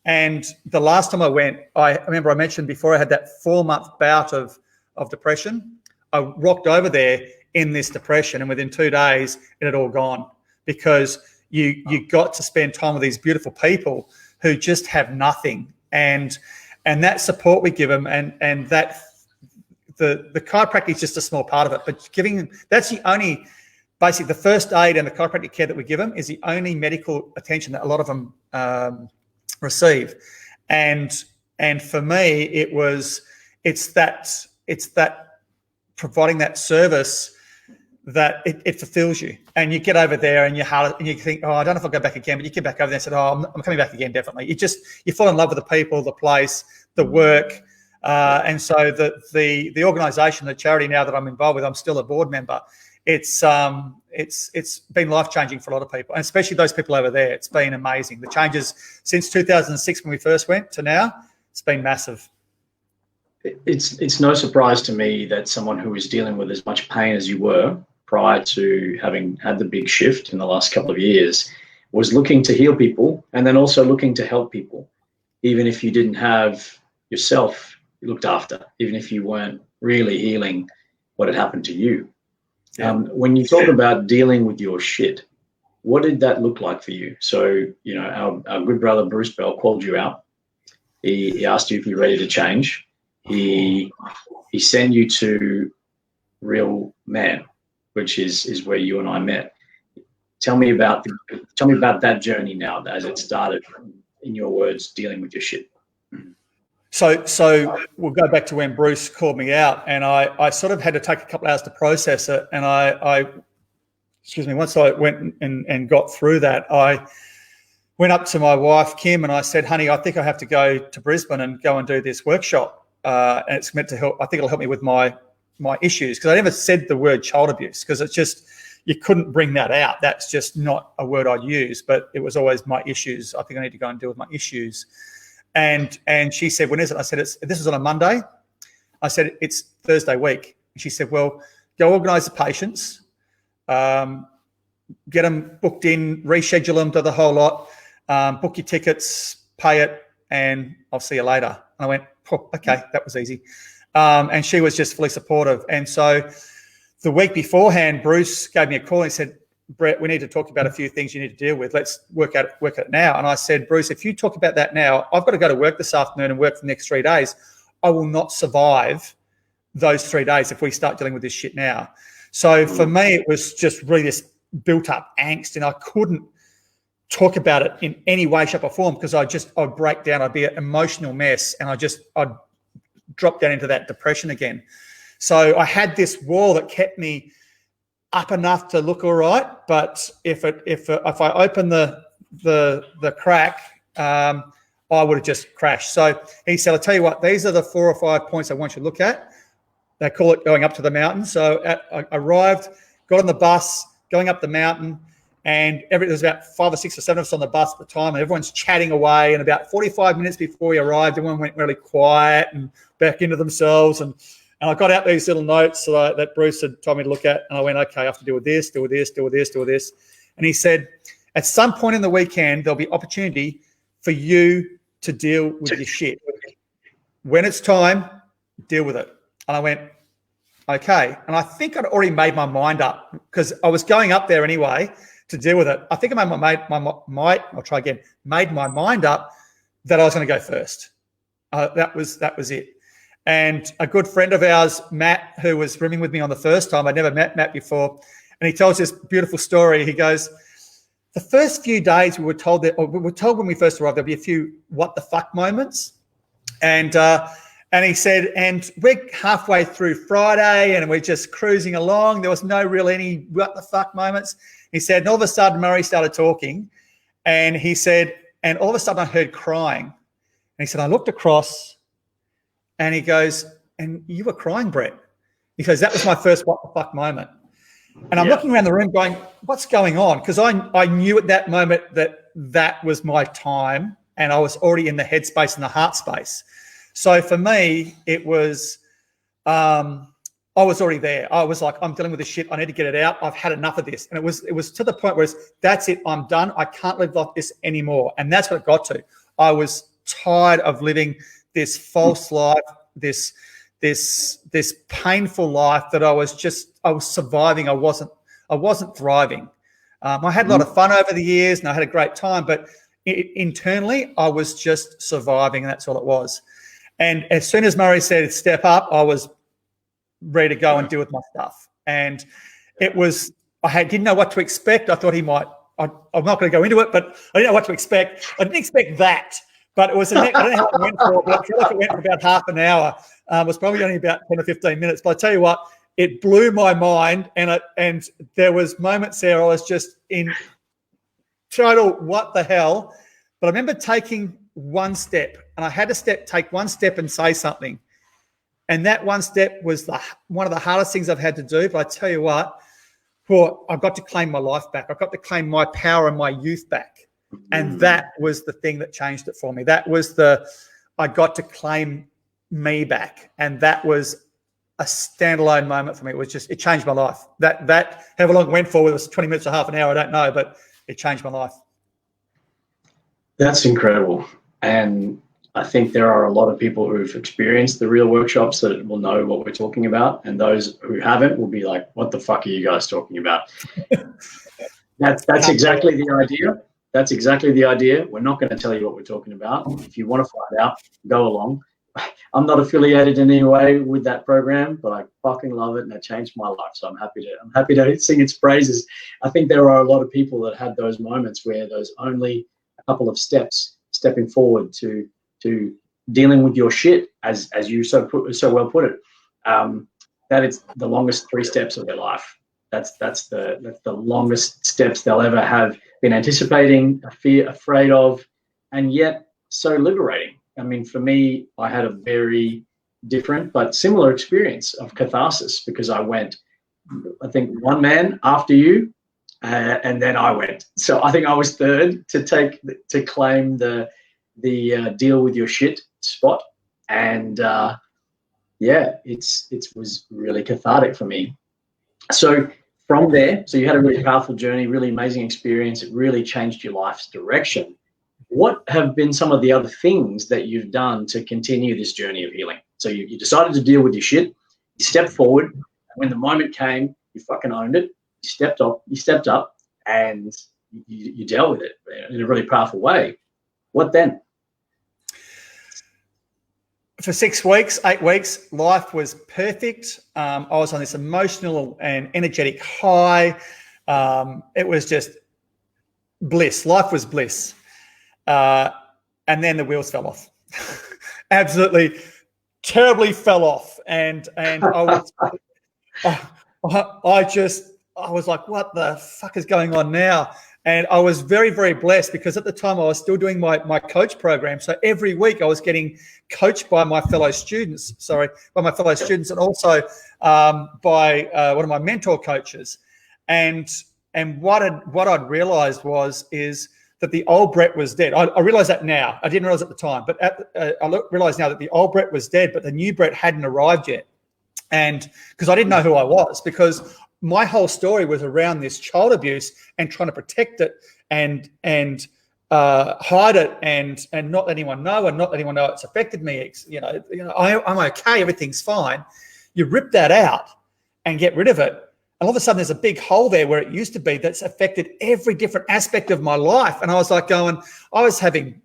And the last time I went, I remember I mentioned before I had that 4-month bout of depression. I rocked over there in this depression, and within 2 days it had all gone, because you got to spend time with these beautiful people who just have nothing, and that support we give them, and that the chiropractic is just a small part of it, but that's the only, basically the first aid and the chiropractic care that we give them is the only medical attention that a lot of them receive. And for me, it's that providing that service that it fulfills you. And you get over there and you think, oh, I don't know if I'll go back again, but you get back over there and say, oh, I'm coming back again, definitely. You fall in love with the people, the place, the work. And so the organisation, the charity now that I'm involved with, I'm still a board member. It's been life-changing for a lot of people, and especially those people over there. It's been amazing. The changes since 2006 when we first went to now, it's been massive. It's no surprise to me that someone who is dealing with as much pain as you were prior to having had the big shift in the last couple of years was looking to heal people, and then also looking to help people, even if you didn't have yourself looked after, even if you weren't really healing what had happened to you. Yeah. When you talk about dealing with your shit, what did that look like for you? So, our good brother Bruce Bell called you out. He asked you if you're ready to change. He sent you to Real Man, which is where you and I met. Tell me about that journey now, as it started, in your words, dealing with your shit. So we'll go back to when Bruce called me out, and I sort of had to take a couple of hours to process it. And once I went and got through that, I went up to my wife, Kim, and I said, honey, I think I have to go to Brisbane and go and do this workshop. And it's meant to help. I think it'll help me with my issues, because I never said the word child abuse, because it's just, you couldn't bring that out. That's just not a word I'd use, but it was always my issues. I think I need to go and deal with my issues. And she said, when is it? I said, this was on a Monday. I said, it's Thursday week. And she said, well, go organise the patients, get them booked in, reschedule them to the whole lot, book your tickets, pay it, and I'll see you later. And I went, oh, okay, that was easy. And she was just fully supportive. And so the week beforehand, Bruce gave me a call and he said, Brett, we need to talk about a few things you need to deal with. Let's work at it now. And I said, Bruce, if you talk about that now, I've got to go to work this afternoon and work for the next 3 days. I will not survive those 3 days if we start dealing with this shit now. So for me, it was just really this built up angst, and I couldn't talk about it in any way, shape or form because I'd break down. I'd be an emotional mess, and I'd drop down into that depression again. So I had this wall that kept me up enough to look all right, but if I opened the crack, I would have just crashed. So he said, I'll tell you what, these are the 4 or 5 points I want you to look at. They call it going up to the mountain. So I arrived, got on the bus, going up the mountain, and there's about 5 or 6 or 7 of us on the bus at the time, and everyone's chatting away. And about 45 minutes before we arrived, everyone went really quiet and back into themselves. And I got out these little notes that Bruce had told me to look at, and I went, okay, I have to deal with this, deal with this, deal with this, deal with this. And he said, at some point in the weekend, there'll be opportunity for you to deal with your shit. When it's time, deal with it. And I went, okay. And I think I'd already made my mind up because I was going up there anyway to deal with it. I think I made my mind up that I was going to go first. That was it. And a good friend of ours, Matt, who was rooming with me on the first time, I'd never met Matt before, and he tells this beautiful story. He goes, the first few days we were told when we first arrived, there'll be a few what the fuck moments. And he said, and we're halfway through Friday and we're just cruising along. There was no real any what the fuck moments. He said, and all of a sudden Murray started talking, and he said, and all of a sudden I heard crying. And he said, I looked across, and he goes, and you were crying, Brett. He goes, that was my first what the fuck moment. And I'm looking around the room going, what's going on? Because I knew at that moment that was my time, and I was already in the headspace and the heart space. So for me, it was, I was already there. I was like, I'm dealing with this shit. I need to get it out. I've had enough of this. And it was to the point where that's it. I'm done. I can't live like this anymore. And that's what it got to. I was tired of living this false life, this painful life that I was surviving. I wasn't thriving. I had a lot of fun over the years and I had a great time, but internally I was just surviving, and that's all it was. And as soon as Murray said step up, I was ready to go and deal with my stuff. And didn't know what to expect. I thought he might. I'm not going to go into it, but I didn't know what to expect. I didn't expect that. But it was I don't know how it went for, but I feel like it went for about half an hour. It was probably only about 10 or 15 minutes. But I tell you what, it blew my mind, and there was moments there I was just in total what the hell. But I remember taking one step, and I had to take one step and say something. And that one step was one of the hardest things I've had to do. But I tell you what, I've got to claim my life back. I've got to claim my power and my youth back. And that was the thing that changed it for me. That was I got to claim me back. And that was a standalone moment for me. It changed my life. That however long it went for, whether it was 20 minutes or half an hour, I don't know, but it changed my life. That's incredible. And I think there are a lot of people who've experienced the real workshops that will know what we're talking about. And those who haven't will be like, what the fuck are you guys talking about? That's exactly the idea. That's exactly the idea. We're not going to tell you what we're talking about. If you want to find out, go along. I'm not affiliated in any way with that program, but I fucking love it, and it changed my life. So I'm happy to sing its praises. I think there are a lot of people that had those moments where there's only a couple of stepping forward to dealing with your shit, as you so well put it. That is the longest 3 steps of their life. That's the longest steps they'll ever have been anticipating, afraid of, and yet so liberating. I mean, for me, I had a very different but similar experience of catharsis, because I went, I think, one man after you, and then I went. So I think I was third to claim the deal with your shit spot, and it was really cathartic for me. So from there, so you had a really powerful journey, really amazing experience. It really changed your life's direction. what have been some of the other things that you've done to continue this journey of healing? So you decided to deal with your shit, you stepped forward, and when the moment came, you fucking owned it, you stepped up, and you dealt with it in a really powerful way. What then? For 6 weeks, 8 weeks, life was perfect. I was on this emotional and energetic high. It was just bliss. Life was bliss. And then the wheels fell off. Absolutely terribly fell off. And I was like, what the fuck is going on now? And I was very, very blessed because at the time I was still doing my coach program. So every week I was getting coached by my fellow students, and also by one of my mentor coaches. And what I'd realized is that the old Brett was dead. I realize that now. I didn't realize at the time, but I realize now that the old Brett was dead, but the new Brett hadn't arrived yet. And because I didn't know who I was, because my whole story was around this child abuse and trying to protect it and hide it and not let anyone know and not let anyone know it's affected me. I'm okay, everything's fine. You rip that out and get rid of it, and all of a sudden there's a big hole there where it used to be that's affected every different aspect of my life. And I was like I was having,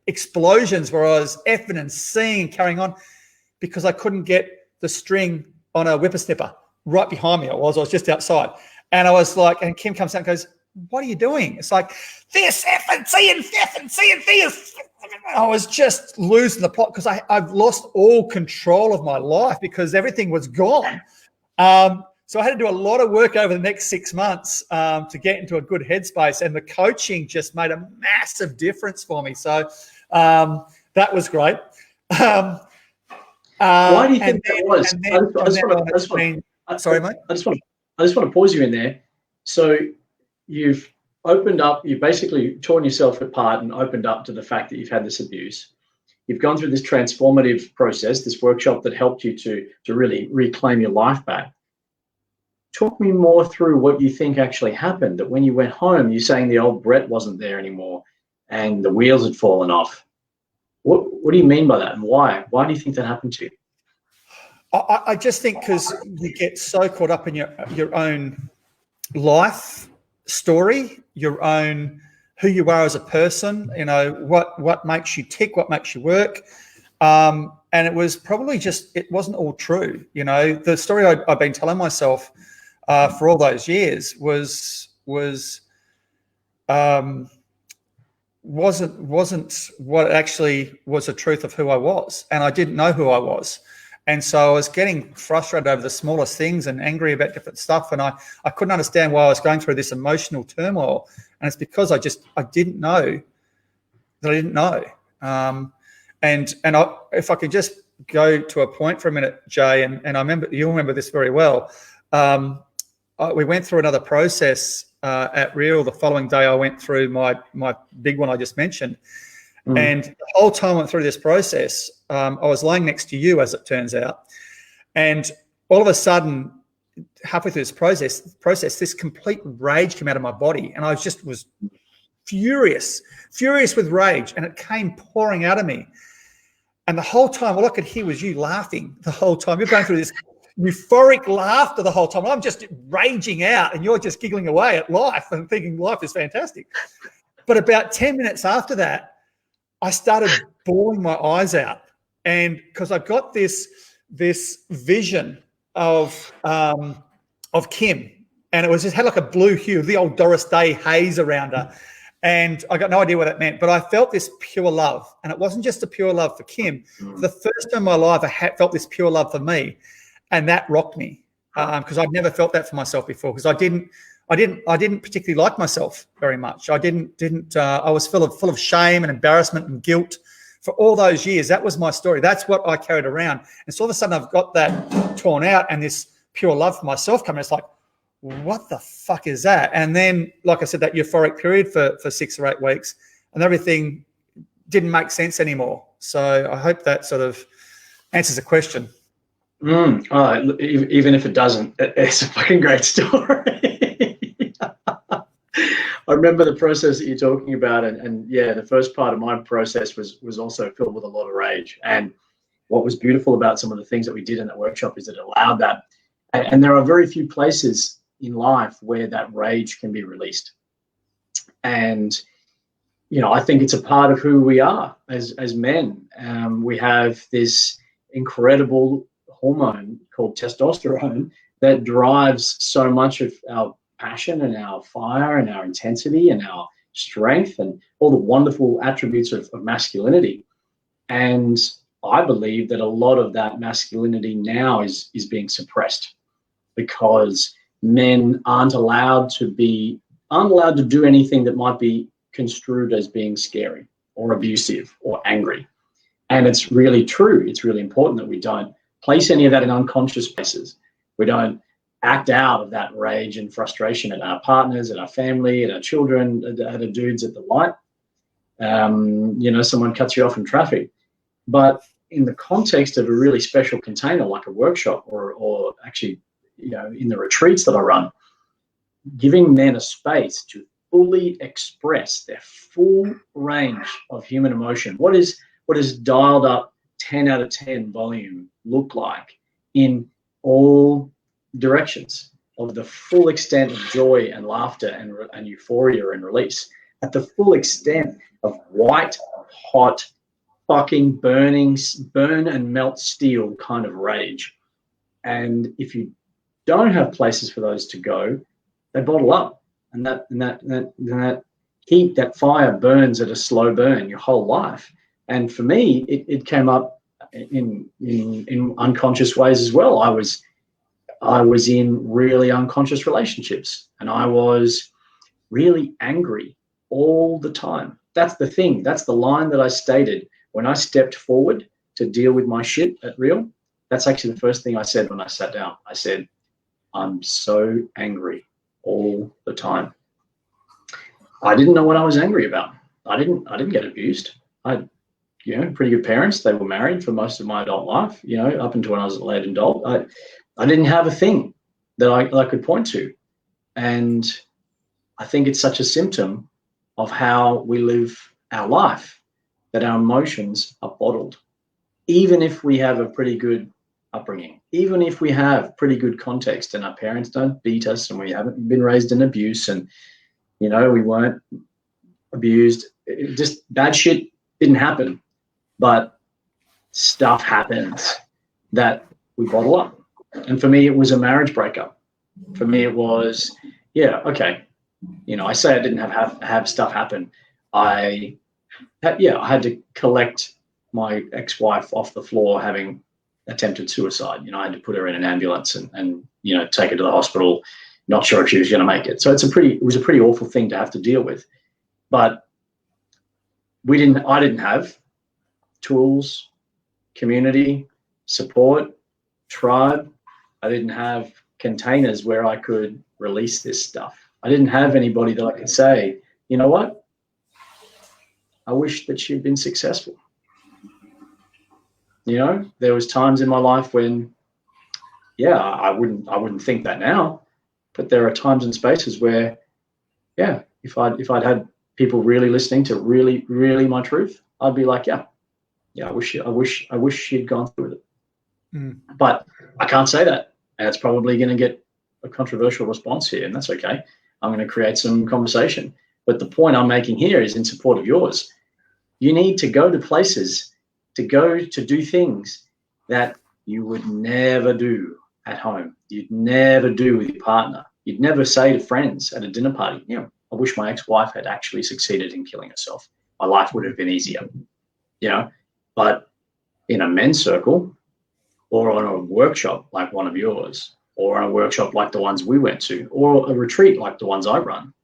explosions where I was effing and seeing and carrying on because I couldn't get the string on a whippersnipper. Right behind me I was just outside. And I was like, and Kim comes out and goes, what are you doing? It's like, this F and C and F and C and this. I was just losing the plot because I've lost all control of my life because everything was gone. So I had to do a lot of work over the next 6 months to get into a good headspace. And the coaching just made a massive difference for me. So that was great. Why do you think that was? Sorry, mate. I just want to pause you in there. So you've opened up, you've basically torn yourself apart and opened up to the fact that you've had this abuse. You've gone through this transformative process, this workshop that helped you to really reclaim your life back. Talk me more through what you think actually happened, that when you went home, you're saying the old Brett wasn't there anymore and the wheels had fallen off. What do you mean by that, and why? Why do you think that happened to you? I just think because you get so caught up in your own life story, your own who you are as a person, what makes you tick, what makes you work. And it was probably it wasn't all true. The story I've been telling myself for all those years wasn't what actually was the truth of who I was. And I didn't know who I was. And so I was getting frustrated over the smallest things and angry about different stuff. And I couldn't understand why I was going through this emotional turmoil. And it's because I didn't know that I didn't know. If I could just go to a point for a minute, Jay, and I remember, you'll remember this very well. We went through another process at Real. The following day, I went through my big one I just mentioned. And the whole time I went through this process, I was laying next to you, as it turns out. And all of a sudden, halfway through this process, this complete rage came out of my body. And I was furious with rage. And it came pouring out of me. And the whole time, all I could hear was you laughing the whole time. You're going through this euphoric laughter the whole time. I'm just raging out and you're just giggling away at life and thinking life is fantastic. But about 10 minutes after that, I started bawling my eyes out, and because I've got this vision of Kim, and it had like a blue hue, the old Doris Day haze around her, and I got no idea what that meant. But I felt this pure love, and it wasn't just a pure love for Kim. For the first time in my life, I felt this pure love for me, and that rocked me because I'd never felt that for myself before. Because I didn't particularly like myself very much. I was full of shame and embarrassment and guilt for all those years. That was my story. That's what I carried around. And so all of a sudden I've got that torn out and this pure love for myself coming. It's like, what the fuck is that? And then, like I said, that euphoric period for 6 or 8 weeks, and everything didn't make sense anymore. So I hope that sort of answers the question. Even if it doesn't, it's a fucking great story. I remember the process that you're talking about, and yeah, the first part of my process was also filled with a lot of rage. And what was beautiful about some of the things that we did in that workshop is that it allowed that. And there are very few places in life where that rage can be released. And I think it's a part of who we are as men. We have this incredible hormone called testosterone that drives so much of our passion and our fire and our intensity and our strength and all the wonderful attributes of masculinity. And I believe that a lot of that masculinity now is being suppressed because men aren't allowed to do anything that might be construed as being scary or abusive or angry. And it's really true. It's really important that we don't place any of that in unconscious places. We don't act out of that rage and frustration at our partners, at our family, at our children, at the dudes at the light. Someone cuts you off in traffic. But in the context of a really special container like a workshop or actually, in the retreats that I run, giving men a space to fully express their full range of human emotion. What is dialed up 10 out of 10 volume look like in all directions of the full extent of joy and laughter and euphoria and release, at the full extent of white hot fucking burn and melt steel kind of rage. And if you don't have places for those to go, they bottle up, and that heat, that fire burns at a slow burn your whole life. And for me, it came up in unconscious ways as well. I was in really unconscious relationships, and I was really angry all the time. That's the thing. That's the line that I stated when I stepped forward to deal with my shit at Real. That's actually the first thing I said when I sat down. I said, I'm so angry all the time. I didn't know what I was angry about. I didn't get abused. I had, pretty good parents. They were married for most of my adult life, up until when I was a late adult. I didn't have a thing that I could point to. And I think it's such a symptom of how we live our life, that our emotions are bottled. Even if we have a pretty good upbringing, even if we have pretty good context and our parents don't beat us and we haven't been raised in abuse and, we weren't abused, just bad shit didn't happen. But stuff happens that we bottle up. And for me, it was a marriage breakup. For me, it was, okay. I say I didn't have stuff happen. I had to collect my ex-wife off the floor having attempted suicide. I had to put her in an ambulance and take her to the hospital, not sure if she was going to make it. So it was a pretty awful thing to have to deal with. But I didn't have tools, community, support, tribe. I didn't have containers where I could release this stuff. I didn't have anybody that I could say, you know what? I wish that she'd been successful. There was times in my life when, I wouldn't think that now, but there are times and spaces where, if I'd had people really listening to really, really my truth, I'd be like, I wish she'd gone through with it. Mm. But I can't say that, and it's probably going to get a controversial response here, and that's okay. I'm going to create some conversation. But the point I'm making here is in support of yours. You need to go to places, to do things that you would never do at home. You'd never do with your partner. You'd never say to friends at a dinner party, I wish my ex-wife had actually succeeded in killing herself. My life would have been easier. But in a men's circle or on a workshop like one of yours, or on a workshop like the ones we went to, or a retreat like the ones I run,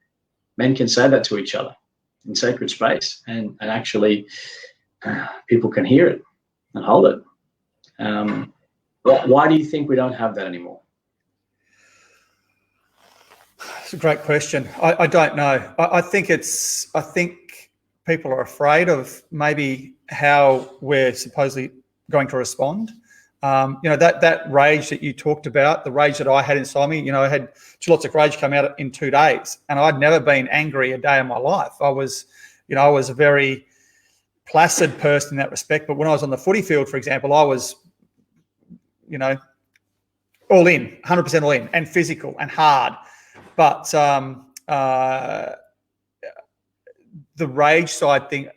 men can say that to each other in sacred space, and actually people can hear it and hold it. Why do you think we don't have that anymore? It's a great question. I don't know. I think people are afraid of maybe how we're supposedly going to respond. That rage that you talked about, the rage that I had inside me, I had lots of rage come out in 2 days, and I'd never been angry a day in my life. I was a very placid person in that respect. But when I was on the footy field, for example, I was, all in, 100% all in, and physical and hard. But the rage side thing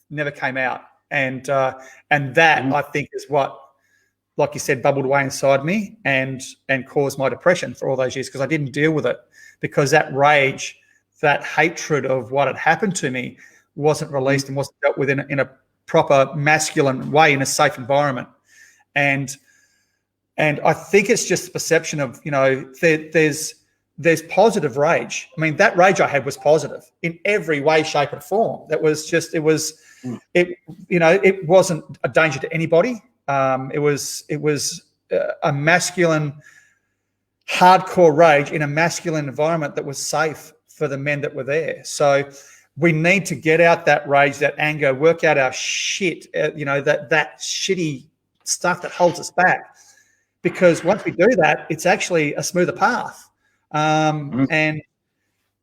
never came out, and that I think is what, like you said, bubbled away inside me and caused my depression for all those years, because I didn't deal with it, because that rage, that hatred of what had happened to me wasn't released and wasn't dealt with in a proper masculine way, in a safe environment. And I think it's just the perception of, there's positive rage. I mean, that rage I had was positive in every way, shape, and form. It wasn't a danger to anybody. It was a masculine, hardcore rage in a masculine environment that was safe for the men that were there. So we need to get out that rage, that anger, work out our shit, that shitty stuff that holds us back. Because once we do that, it's actually a smoother path. And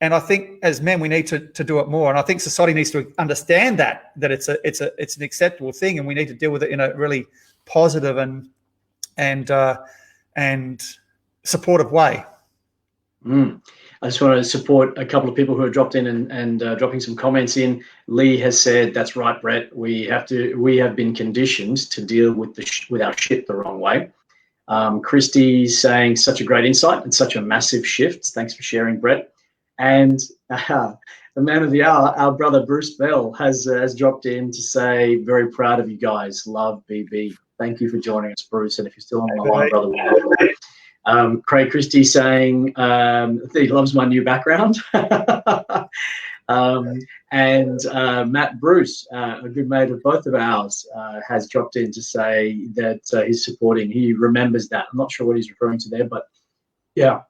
I think as men, we need to do it more. And I think society needs to understand that it's an acceptable thing, and we need to deal with it in a really positive and supportive way. I just want to support a couple of people who have dropped in and dropping some comments in. Lee has said, "That's right, Brett. We have been conditioned to deal with our shit the wrong way." Christy's saying, "Such a great insight and such a massive shift. Thanks for sharing, Brett." And the man of the hour, our brother Bruce Bell, has dropped in to say, "Very proud of you guys. Love, BB." Thank you for joining us, Bruce. And if you're still on the line, brother, Craig Christie saying he loves my new background. And Matt Bruce, a good mate of both of ours, has dropped in to say that he's supporting. He remembers that. I'm not sure what he's referring to there, but yeah.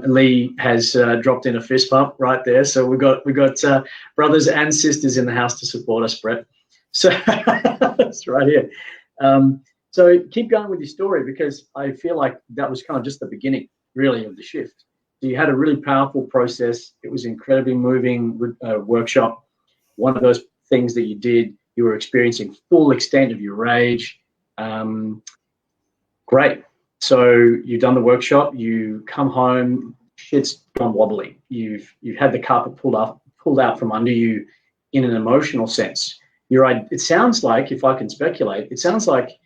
Lee has dropped in a fist bump right there. So we got brothers and sisters in the house to support us, Brett. So that's right here. So keep going with your story, because I feel like that was kind of just the beginning, really, of the shift. So you had a really powerful process. It was incredibly moving workshop. One of those things that you did, you were experiencing full extent of your rage. Great. So you've done the workshop. You come home. Shit's gone wobbly. You've had the carpet pulled out from under you, in an emotional sense. It sounds like, if I can speculate, it sounds like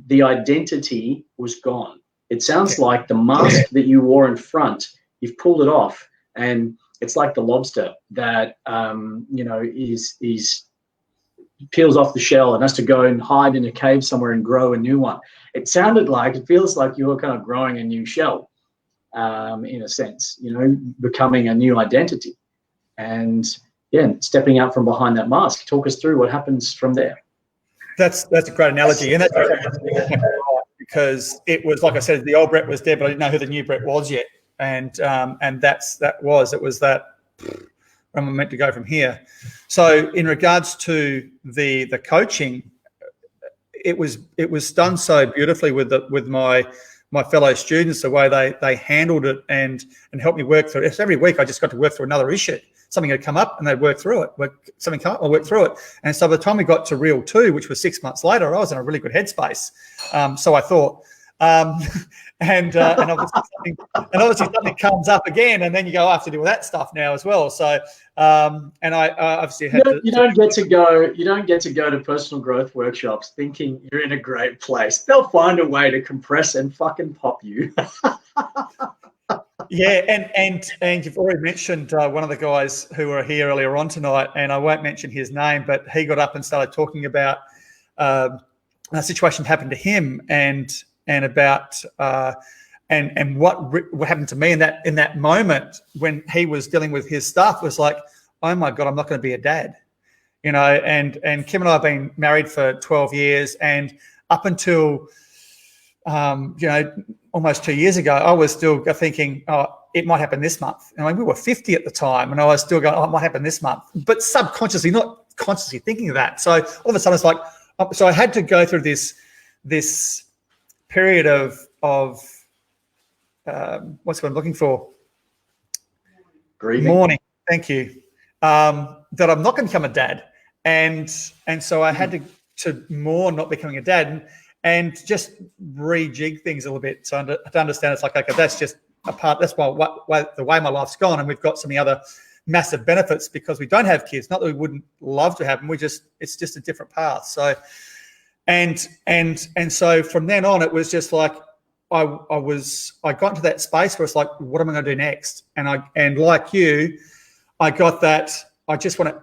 the identity was gone. It sounds like the mask that you wore in front, you've pulled it off, and it's like the lobster that is peels off the shell and has to go and hide in a cave somewhere and grow a new one. It feels like you were kind of growing a new shell, in a sense, becoming a new identity, and stepping out from behind that mask. Talk us through what happens from there. That's a great analogy, and that's because it was, like I said, the old Brett was dead, but I didn't know who the new Brett was yet, and it was that where I'm meant to go from here. So in regards to the coaching, it was done so beautifully with my fellow students, the way they handled it and helped me work through it. So every week I just got to work through another issue. Something had come up and they'd work through it. Something come up, I'll work through it. And so by the time we got to reel 2, which was 6 months later, I was in a really good headspace. So I thought, and obviously something comes up again, and then you go, I have to deal with that stuff now as well. So and I obviously had you don't get to go to personal growth workshops thinking you're in a great place. They'll find a way to compress and fucking pop you. Yeah, and you've already mentioned one of the guys who were here earlier on tonight, and I won't mention his name, but he got up and started talking about a situation that happened to him and about and what happened to me in that moment when he was dealing with his stuff was like, oh my God, I'm not going to be a dad, and Kim and I have been married for 12 years, and up until almost 2 years ago, I was still thinking, oh, it might happen this month. And we were 50 at the time, and I was still going, oh, it might happen this month, but subconsciously, not consciously thinking of that. So all of a sudden, it's like, so I had to go through this period of what's what I'm looking for? Grieving. Mourning. Thank you. That I'm not going to become a dad, and so I had to mourn not becoming a dad, and just rejig things a little bit to understand. It's like, okay, that's just a part. That's the way my life's gone, and we've got so many other massive benefits because we don't have kids. Not that we wouldn't love to have them. It's just a different path. So, and so from then on, it was just like I got into that space where it's like, what am I going to do next? And like you, I got that. I just want to.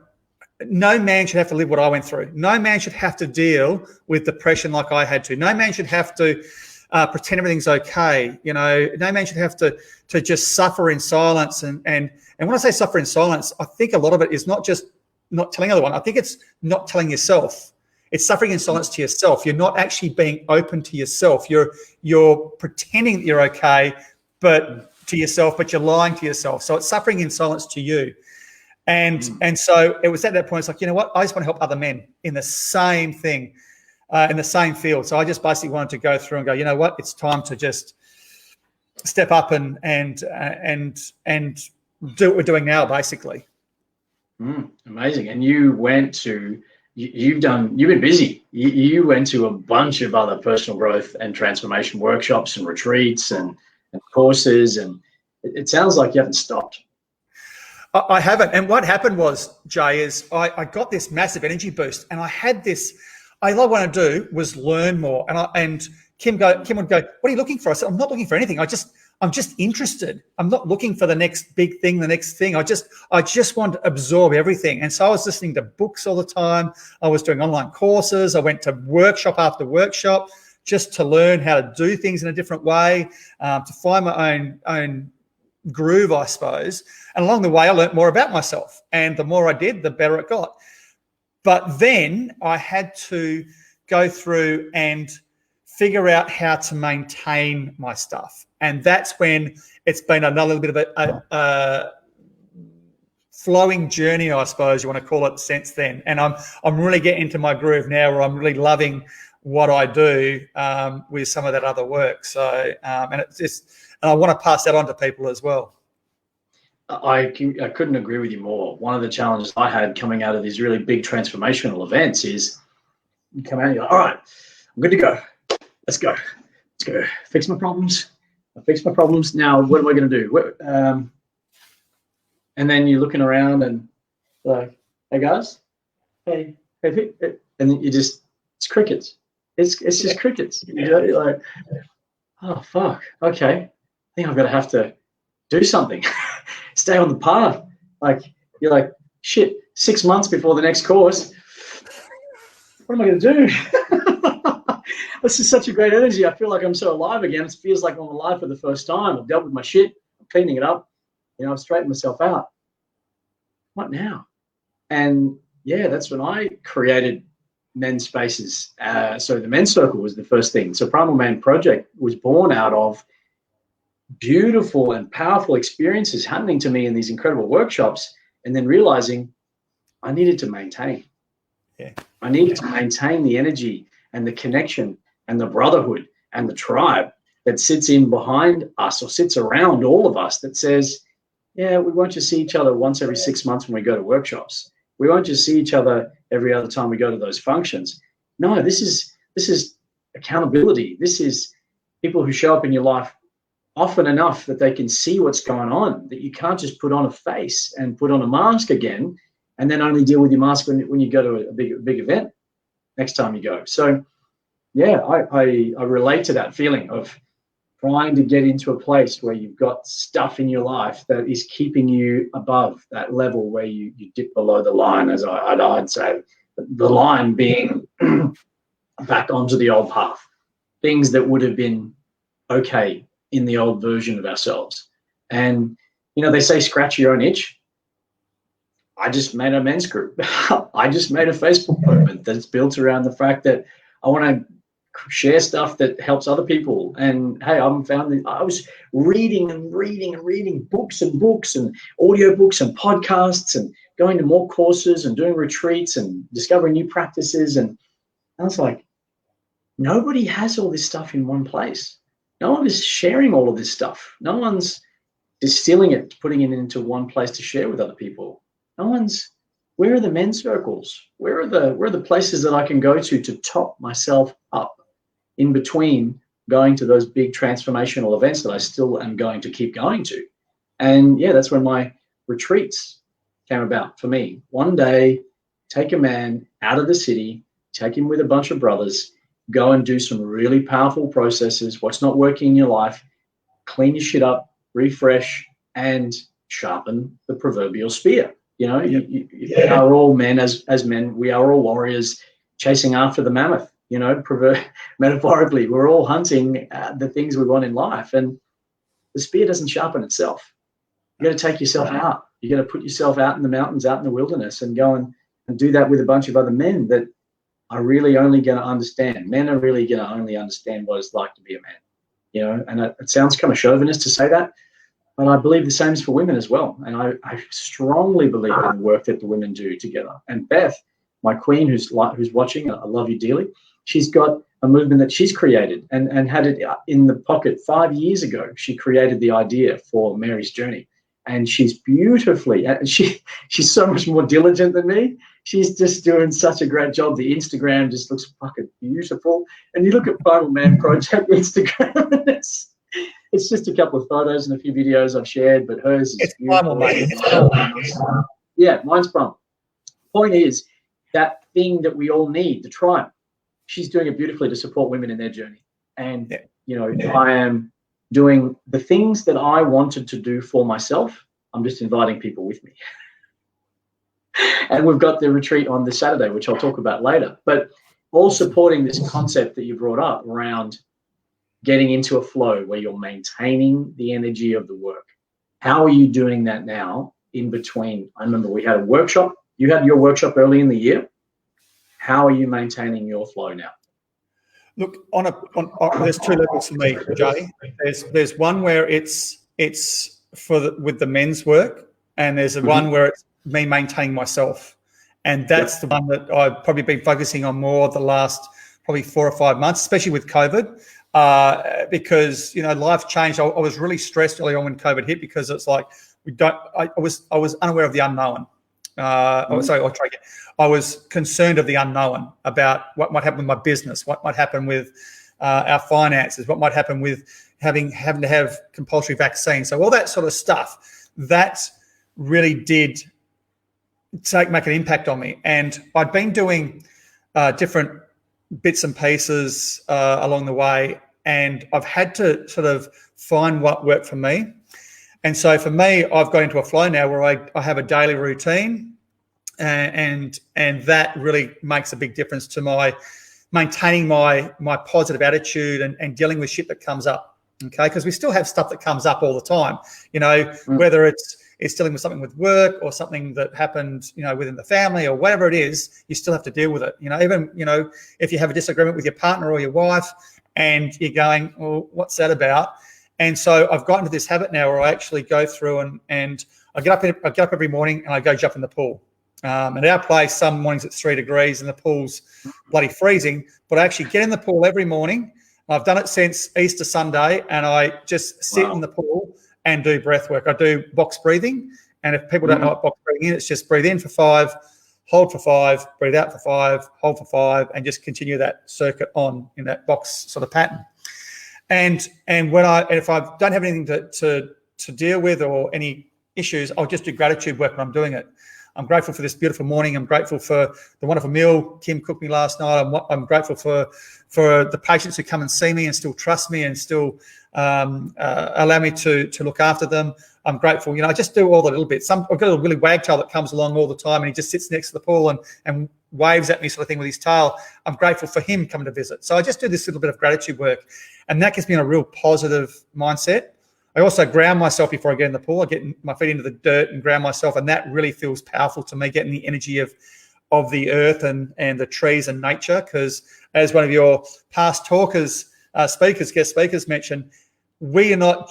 No man should have to live what I went through. No man should have to deal with depression like I had to. No man should have to pretend everything's okay. You know, no man should have to just suffer in silence. And when I say suffer in silence, I think a lot of it is not just not telling anyone. I think it's not telling yourself. It's suffering in silence to yourself. You're not actually being open to yourself. You're pretending that you're okay, but to yourself, but you're lying to yourself. So it's suffering in silence to you. And so it was at that point, it's like, you know what? I just want to help other men in the same thing, in the same field. So I just basically wanted to go through and go, you know what? It's time to just step up and do what we're doing now, basically. Amazing. And you went to, you've been busy. You went to a bunch of other personal growth and transformation workshops and retreats and courses. And it sounds like you haven't stopped. I haven't. And what happened was, Jay, is I got this massive energy boost, and I had this. All I want to do was learn more. And Kim would go, "What are you looking for?" I said, "I'm not looking for anything. I'm just interested. I'm not looking for the next big thing, the next thing. I just want to absorb everything." And so I was listening to books all the time. I was doing online courses. I went to workshop after workshop just to learn how to do things in a different way, to find my own groove, I suppose. And along the way, I learned more about myself. And the more I did, the better it got. But then I had to go through and figure out how to maintain my stuff. And that's when it's been another bit of a flowing journey, I suppose you want to call it, since then. And I'm really getting into my groove now, where I'm really loving what I do with some of that other work. So, and it's just, and I want to pass that on to people as well. I couldn't agree with you more. One of the challenges I had coming out of these really big transformational events is you come out and you're like, all right, I'm good to go. Let's go. Fix my problems. I fixed my problems. Now, what am I going to do? And then you're looking around and like, hey guys, hey, and you just, it's crickets. It's just crickets. You know, you're like, oh fuck, okay. I think I'm gonna have to do something. Stay on the path. Like, you're like, shit, 6 months before the next course. What am I gonna do? This is such a great energy. I feel like I'm so alive again. It feels like I'm alive for the first time. I've dealt with my shit. I'm cleaning it up. You know, I've straightened myself out. What now? And yeah, that's when I created men's spaces. So the men's circle was the first thing. So Primal Man Project was born out of beautiful and powerful experiences happening to me in these incredible workshops, and then realizing I needed to maintain. Yeah. I needed to maintain the energy and the connection and the brotherhood and the tribe that sits in behind us or sits around all of us that says, yeah, we won't just see each other once every 6 months when we go to workshops. We won't just see each other every other time we go to those functions. No, this is accountability. This is people who show up in your life often enough that they can see what's going on, that you can't just put on a face and put on a mask again and then only deal with your mask when you go to a big event next time you go. So yeah, I relate to that feeling of trying to get into a place where you've got stuff in your life that is keeping you above that level where you dip below the line, as I'd say, the line being back onto the old path, things that would have been okay in the old version of ourselves. And, you know, they say scratch your own itch. I just made a men's group. I just made a Facebook movement that's built around the fact that I want to share stuff that helps other people. And hey, I was reading books and audio books and podcasts and going to more courses and doing retreats and discovering new practices. And I was like, nobody has all this stuff in one place. No one is sharing all of this stuff. No one's distilling it, putting it into one place to share with other people. No one's, where are the men's circles? Where are the places that I can go to top myself up in between going to those big transformational events that I still am going to keep going to? And yeah, that's when my retreats came about for me. One day, take a man out of the city, take him with a bunch of brothers, go and do some really powerful processes, what's not working in your life, clean your shit up, refresh, and sharpen the proverbial spear. You know, you are all men, as men, we are all warriors chasing after the mammoth, you know, metaphorically. We're all hunting the things we want in life, and the spear doesn't sharpen itself. You got to take yourself out. You got to put yourself out in the mountains, out in the wilderness, and go and do that with a bunch of other men that are really only going to understand. Men are really going to only understand what it's like to be a man, you know. And it sounds kind of chauvinist to say that, but I believe the same is for women as well. And I strongly believe in the work that the women do together. And Beth, my queen, who's watching, I love you dearly. She's got a movement that she's created and had it in the pocket 5 years ago. She created the idea for Mary's Journey. And she's beautifully, she's so much more diligent than me. She's just doing such a great job. The Instagram just looks fucking beautiful. And you look at Primal Man Project Instagram, and it's just a couple of photos and a few videos I've shared, but hers is It's beautiful. Primal, mate. Yeah, mine's Primal. Point is, that thing that we all need, the tribe, she's doing it beautifully to support women in their journey. And, you know, I am doing the things that I wanted to do for myself. I'm just inviting people with me. And we've got the retreat on this Saturday, which I'll talk about later. But all supporting this concept that you brought up around getting into a flow where you're maintaining the energy of the work. How are you doing that now in between? I remember we had a workshop. You had your workshop early in the year. How are you maintaining your flow now? Look, there's two levels for me, Jay. There's one where it's with the men's work, and there's one where it's me maintaining myself, and that's the one that I've probably been focusing on more the last probably 4 or 5 months, especially with COVID, because you know life changed. I was really stressed early on when COVID hit because it's like I was unaware of the unknown. I was concerned of the unknown about what might happen with my business, what might happen with our finances, what might happen with having to have compulsory vaccines. So all that sort of stuff, that really did make an impact on me. And I'd been doing different bits and pieces along the way, and I've had to sort of find what worked for me. And so for me, I've got into a flow now where I have a daily routine, and that really makes a big difference to my maintaining my positive attitude and dealing with shit that comes up. Okay, because we still have stuff that comes up all the time. You know, whether it's dealing with something with work or something that happened, you know, within the family or whatever it is, you still have to deal with it. You know, even, you know, if you have a disagreement with your partner or your wife and you're going, well, what's that about? And so I've gotten to this habit now where I actually go through and I get up every morning and I go jump in the pool. At our place, some mornings it's 3 degrees and the pool's bloody freezing, but I actually get in the pool every morning. I've done it since Easter Sunday, and I just sit in the pool and do breath work. I do box breathing, and if people don't know what box breathing is, it's just breathe in for 5, hold for 5, breathe out for 5, hold for 5, and just continue that circuit on in that box sort of pattern. And if I don't have anything to deal with or any issues, I'll just do gratitude work when I'm doing it. I'm grateful for this beautiful morning. I'm grateful for the wonderful meal Kim cooked me last night. I'm grateful for the patients who come and see me and still trust me and still allow me to look after them. I'm grateful. You know, I just do all the little bits. I've got a little Willy Wagtail that comes along all the time, and he just sits next to the pool and waves at me sort of thing with his tail. I'm grateful for him coming to visit. So I just do this little bit of gratitude work, and that gets me in a real positive mindset. I also ground myself before I get in the pool. I get my feet into the dirt and ground myself, and that really feels powerful to me, getting the energy of the earth and the trees and nature. Because as one of your past talkers, guest speakers mentioned, we are not,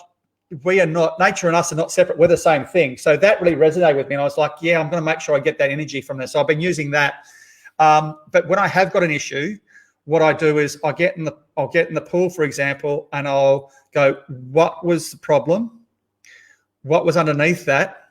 nature and us are not separate. We're the same thing. So that really resonated with me. And I was like, yeah, I'm going to make sure I get that energy from this. So I've been using that. But when I have got an issue, what I do is I'll get in the pool, for example, and I'll go, what was the problem? What was underneath that?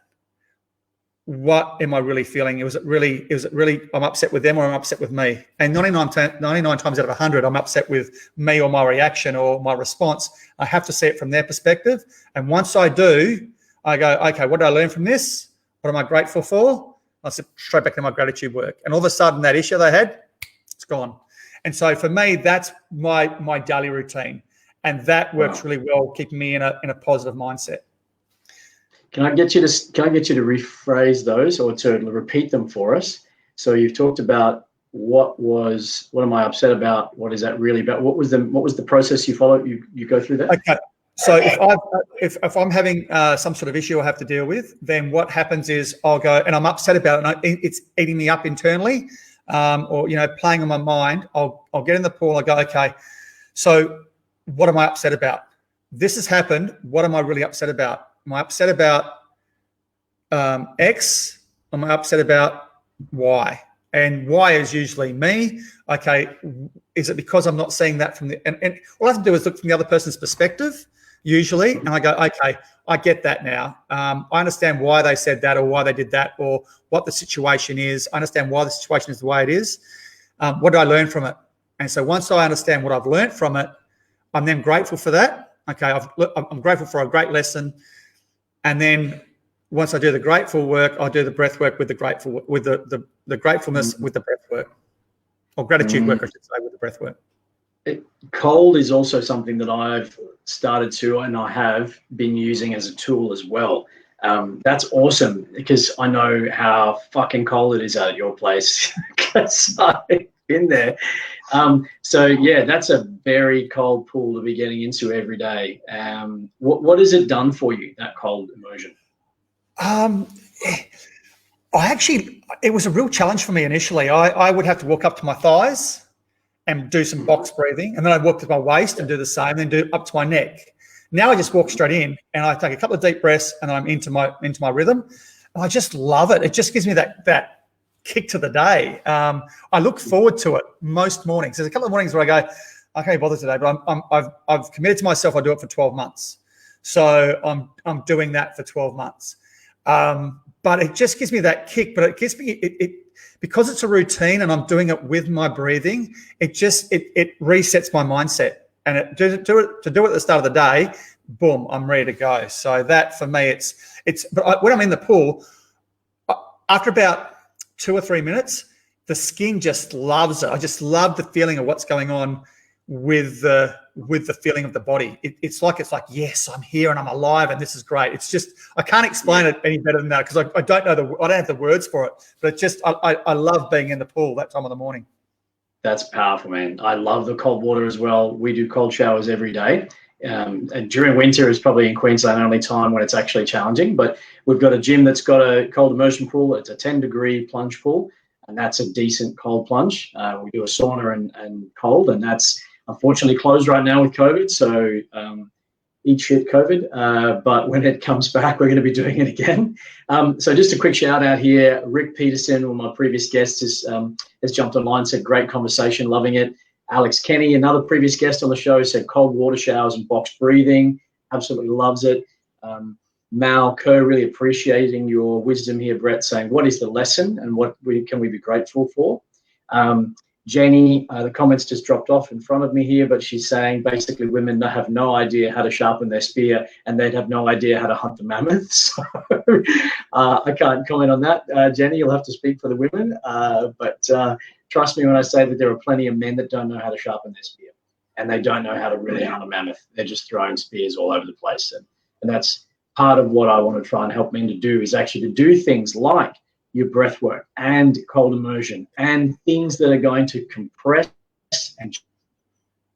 What am I really feeling? Is it really I'm upset with them or I'm upset with me? And 99 times out of 100, I'm upset with me or my reaction or my response. I have to see it from their perspective. And once I do, I go, okay, what did I learn from this? What am I grateful for? I sit straight back to my gratitude work. And all of a sudden that issue they had, it's gone. And so for me, that's my daily routine. And that works really well, keeping me in a positive mindset. Can I get you to rephrase those or to repeat them for us? So you've talked about what am I upset about? What is that really about? What was the process you followed? You go through that? Okay. So if I'm having some sort of issue I have to deal with, then what happens is I'll go and I'm upset about it. And it's eating me up internally, or playing on my mind. I'll get in the pool. I go, okay. So what am I upset about? This has happened. What am I really upset about? Am I upset about X? Am I upset about Y? And Y is usually me. Okay, is it because I'm not seeing that from the and all I have to do is look from the other person's perspective, usually, and I go, okay, I get that now. I understand why they said that or why they did that or what the situation is. I understand why the situation is the way it is. What did I learn from it? And so once I understand what I've learned from it, I'm then grateful for that. Okay, I'm grateful for a great lesson. And then once I do the grateful work, I do the breath work with the gratefulness with the breath work, or gratitude work, I should say, with the breath work. Cold is also something that I've started to, and I have been using as a tool as well. That's awesome because I know how fucking cold it is at your place because I've been there. So yeah, that's a very cold pool to be getting into every day. What has it done for you, that cold immersion? It was a real challenge for me initially. I would have to walk up to my thighs and do some box breathing, and then I'd walk to my waist and do the same, then do up to my neck. Now I just walk straight in and I take a couple of deep breaths and I'm into my rhythm. And I just love it. It just gives me that kick to the day. I look forward to it most mornings. There's a couple of mornings where I go, I can't bother today, but I've committed to myself. I do it for 12 months. So I'm doing that for 12 months. But it just gives me that kick. But it gives me it because it's a routine and I'm doing it with my breathing. It resets my mindset. And to do it at the start of the day, boom, I'm ready to go. So that for me, but when I'm in the pool, after about 2 or 3 minutes, the skin just loves it. I just love the feeling of what's going on with the feeling of the body. It's like, yes, I'm here and I'm alive and this is great. It's just, I can't explain it any better than that because I don't have the words for it, but it's just, I love being in the pool that time of the morning. That's powerful, man. I love the cold water as well. We do cold showers every day. And during winter is probably in Queensland the only time when it's actually challenging, but we've got a gym that's got a cold immersion pool. It's a 10-degree plunge pool, and that's a decent cold plunge. We do a sauna and cold, and that's unfortunately closed right now with COVID. So eat shit, COVID. But when it comes back, we're going to be doing it again. So just a quick shout out here. Rick Peterson, one of my previous guests, has jumped online, said great conversation, loving it. Alex Kenny, another previous guest on the show, said cold water showers and box breathing, absolutely loves it. Mal Kerr, really appreciating your wisdom here, Brett, saying what is the lesson and what can we be grateful for? Jenny, the comments just dropped off in front of me here, but she's saying basically women have no idea how to sharpen their spear and they'd have no idea how to hunt a mammoth. So I can't comment on that. Jenny, you'll have to speak for the women. But trust me when I say that there are plenty of men that don't know how to sharpen their spear and they don't know how to really hunt a mammoth. They're just throwing spears all over the place. And that's part of what I want to try and help men to do is actually to do things like your breath work and cold immersion and things that are going to compress and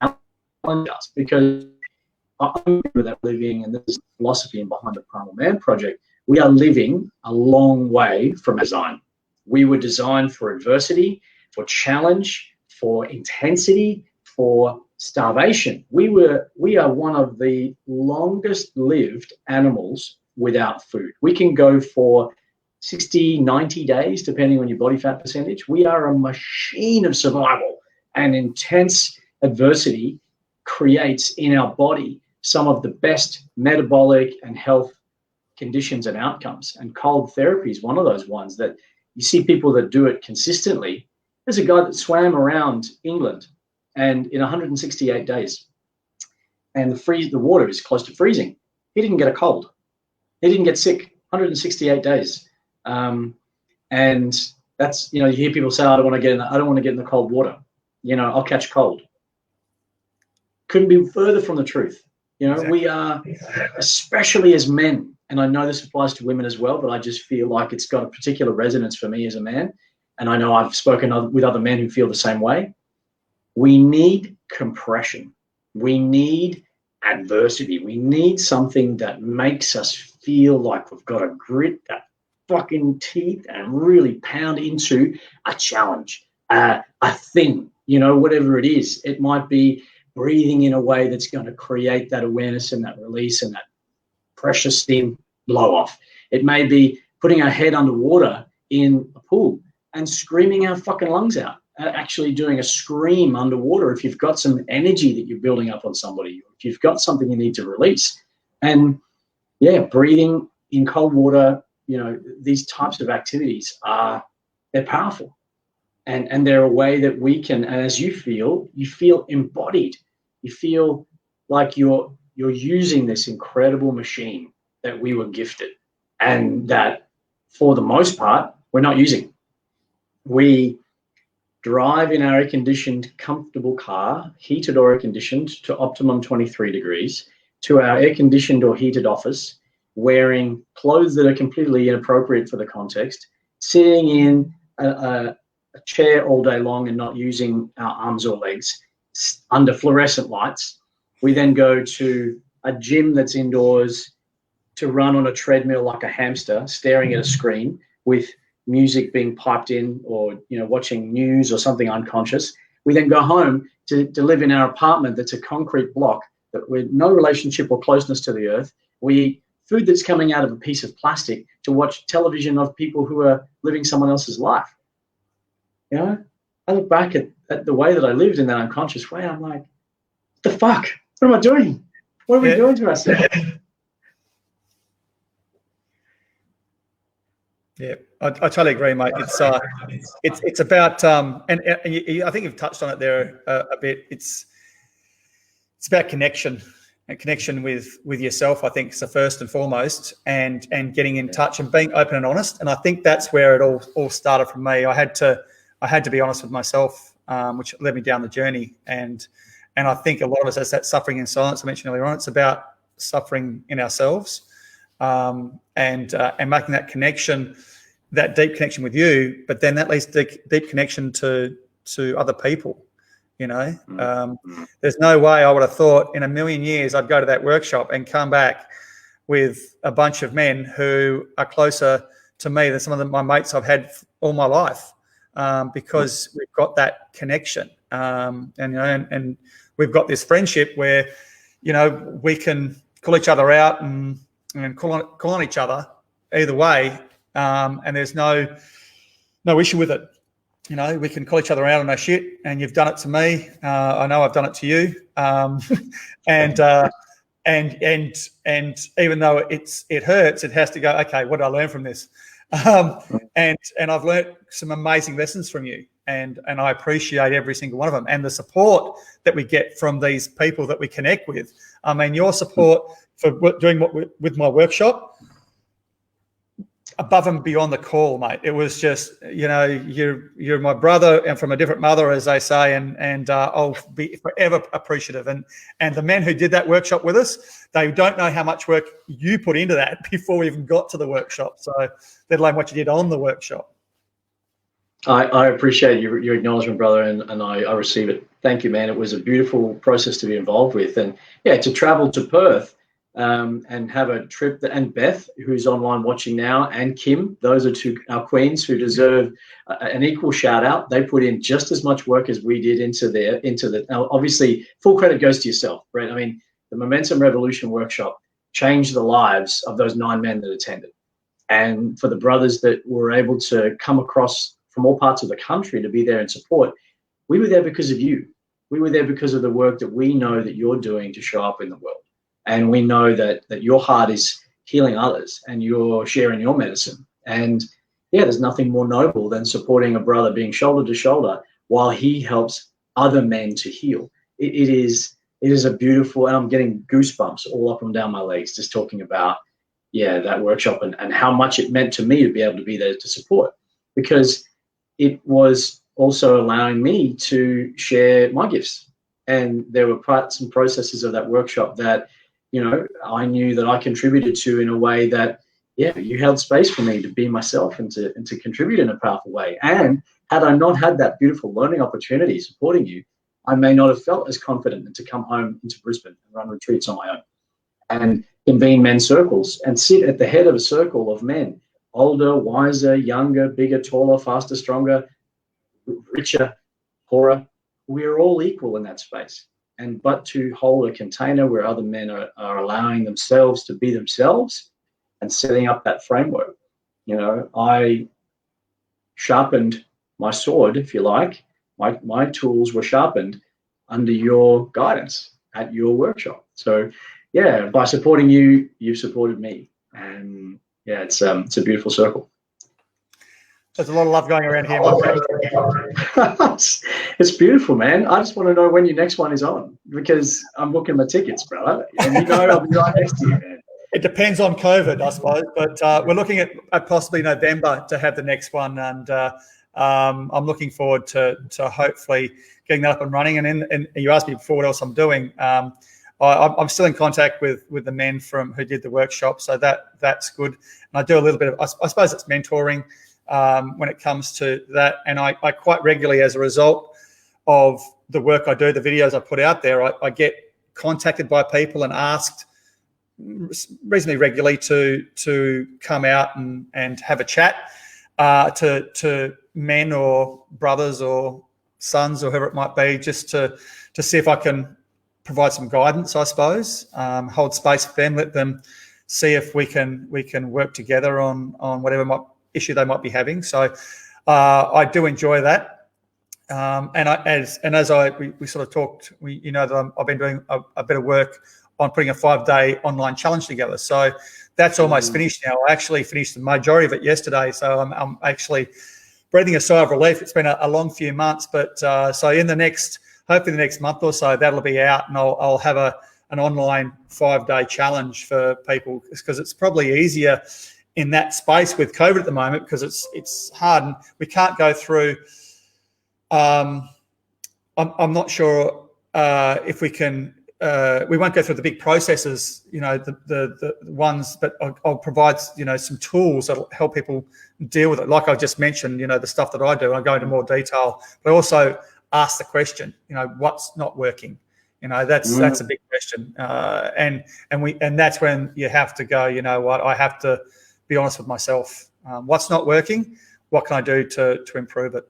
challenge us, because I'm living, and this is the philosophy behind the Primal Man Project, we are living a long way from design. We were designed for adversity, for challenge, for intensity, for starvation. We are one of the longest lived animals without food. We can go for 60, 90 days, depending on your body fat percentage. We are a machine of survival. And intense adversity creates in our body some of the best metabolic and health conditions and outcomes. And cold therapy is one of those ones that you see people that do it consistently. There's a guy that swam around England and in 168 days, and the water is close to freezing. He didn't get a cold. He didn't get sick. 168 days. And that's, you hear people say, I don't want to get in the cold water. I'll catch cold. Couldn't be further from the truth. Exactly. We are, especially as men, and I know this applies to women as well, but I just feel like it's got a particular resonance for me as a man. And I know I've spoken with other men who feel the same way. We need compression. We need adversity. We need something that makes us feel like we've got to grit that fucking teeth and really pound into a challenge, a thing, whatever it is. It might be breathing in a way that's going to create that awareness and that release and that pressure steam blow off. It may be putting our head underwater in a pool and screaming our fucking lungs out, actually doing a scream underwater if you've got some energy that you're building up on somebody, if you've got something you need to release. And yeah, breathing in cold water, these types of activities they're powerful. And they're a way that we can, and as you feel embodied. You feel like you're using this incredible machine that we were gifted, and that for the most part, we're not using. We drive in our air-conditioned, comfortable car, heated or air-conditioned to optimum 23 degrees, to our air-conditioned or heated office, wearing clothes that are completely inappropriate for the context, sitting in a chair all day long and not using our arms or legs under fluorescent lights. We then go to a gym that's indoors to run on a treadmill like a hamster, staring at a screen with music being piped in, or watching news or something unconscious. We then go home to live in our apartment that's a concrete block that with no relationship or closeness to the earth. We eat food that's coming out of a piece of plastic to watch television of people who are living someone else's life. I look back at the way that I lived in that unconscious way. I'm like, what the fuck? What am I doing? What are we doing to ourselves? Yeah, I totally agree, mate. It's about and I think you've touched on it there a bit. It's about connection and connection with yourself. I think is the first and foremost, and getting in touch and being open and honest. And I think that's where it all started for me. I had to be honest with myself, which led me down the journey. And I think a lot of us has that suffering in silence I mentioned earlier on. It's about suffering in ourselves. And making that connection, that deep connection with you, but then that leads to deep connection to other people. There's no way I would have thought in a million years I'd go to that workshop and come back with a bunch of men who are closer to me than some of my mates I've had all my life, because we've got that connection, and we've got this friendship where we can call each other out and call on each other either way, and there's no issue with it. We can call each other out on our shit, and you've done it to me. I know I've done it to you, and even though it hurts, it has to go. Okay, what did I learn from this? And I've learned some amazing lessons from you, and I appreciate every single one of them, and the support that we get from these people that we connect with. I mean, your support for doing with my workshop, above and beyond the call, mate. It was just, you're my brother and from a different mother, as they say, and I'll be forever appreciative. And the men who did that workshop with us, they don't know how much work you put into that before we even got to the workshop. So let alone what you did on the workshop. I appreciate your acknowledgement, brother, and I receive it. Thank you, man. It was a beautiful process to be involved with, and to travel to Perth and have a trip. And Beth, who's online watching now, and Kim, those are our queens who deserve an equal shout out. They put in just as much work as we did into the. Now, obviously, full credit goes to yourself, Brett. I mean, the Momentum Revolution workshop changed the lives of those 9 men that attended, and for the brothers that were able to come across from all parts of the country to be there and support. We were there because of you. We were there because of the work that we know that you're doing to show up in the world. And we know that your heart is healing others and you're sharing your medicine. And yeah, there's nothing more noble than supporting a brother being shoulder to shoulder while he helps other men to heal. It is a beautiful, and I'm getting goosebumps all up and down my legs just talking about, yeah, that workshop and how much it meant to me to be able to be there to support, because it was also allowing me to share my gifts. And there were parts and processes of that workshop that, I knew that I contributed to in a way that, yeah, you held space for me to be myself and to contribute in a powerful way. And had I not had that beautiful learning opportunity supporting you, I may not have felt as confident to come home into Brisbane and run retreats on my own and convene men's circles and sit at the head of a circle of men, older, wiser, younger, bigger, taller, faster, stronger, richer, poorer. We're all equal in that space. But to hold a container where other men are allowing themselves to be themselves and setting up that framework. I sharpened my sword, if you like. My tools were sharpened under your guidance at your workshop. So yeah, by supporting you, you've supported me. And yeah, it's a beautiful circle. There's a lot of love going around here, my friend. It's beautiful, man. I just want to know when your next one is on, because I'm booking my tickets, brother. And I'll be right next to you, man. It depends on COVID, I suppose, but we're looking at possibly November to have the next one, and I'm looking forward to hopefully getting that up and running. And you asked me before what else I'm doing. I'm still in contact with the men who did the workshop, so that's good. And I do a little bit of, I suppose it's mentoring when it comes to that. And I quite regularly, as a result of the work I do, the videos I put out there, I get contacted by people and asked reasonably regularly to come out and have a chat to men or brothers or sons or whoever it might be, just to see if I can provide some guidance, I suppose, hold space for them, let them see if we can work together on whatever issue they might be having. So I do enjoy that. As we sort of talked, that I've been doing a bit of work on putting a 5-day online challenge together. So that's almost finished now. I actually finished the majority of it yesterday. So I'm actually breathing a sigh of relief. It's been a long few months, but so hopefully the next month or so, that'll be out, and I'll have an online 5-day challenge for people, because it's probably easier in that space with COVID at the moment, because it's hard and we can't go through. I'm not sure if we can. We won't go through the big processes, the ones, but I'll provide, some tools that'll help people deal with it. Like I just mentioned, the stuff that I do, and I go into more detail, but also ask the question, what's not working? That's a big question. And that's when you have to go, I have to be honest with myself. What's not working? What can I do to improve it?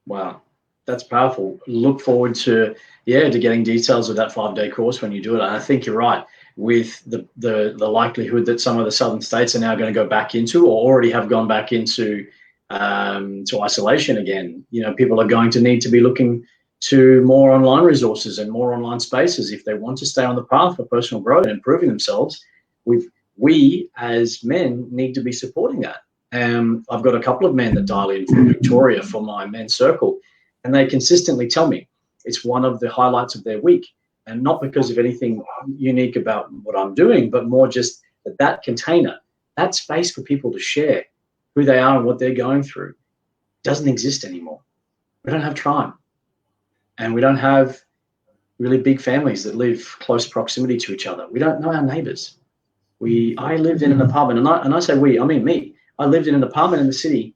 Wow. That's powerful. Look forward to getting details of that 5-day course when you do it. And I think you're right, with the likelihood that some of the southern states are now going to go back into, or already have gone back into, to isolation again. People are going to need to be looking to more online resources and more online spaces if they want to stay on the path for personal growth and improving themselves. We as men need to be supporting that. I've got a couple of men that dial in from Victoria for my men's circle, and they consistently tell me it's one of the highlights of their week. And not because of anything unique about what I'm doing, but more just that container, that space for people to share who they are and what they're going through, doesn't exist anymore. We don't have time. And we don't have really big families that live close proximity to each other. We don't know our neighbors. I lived in an apartment, and I say we, I mean me. I lived in an apartment in the city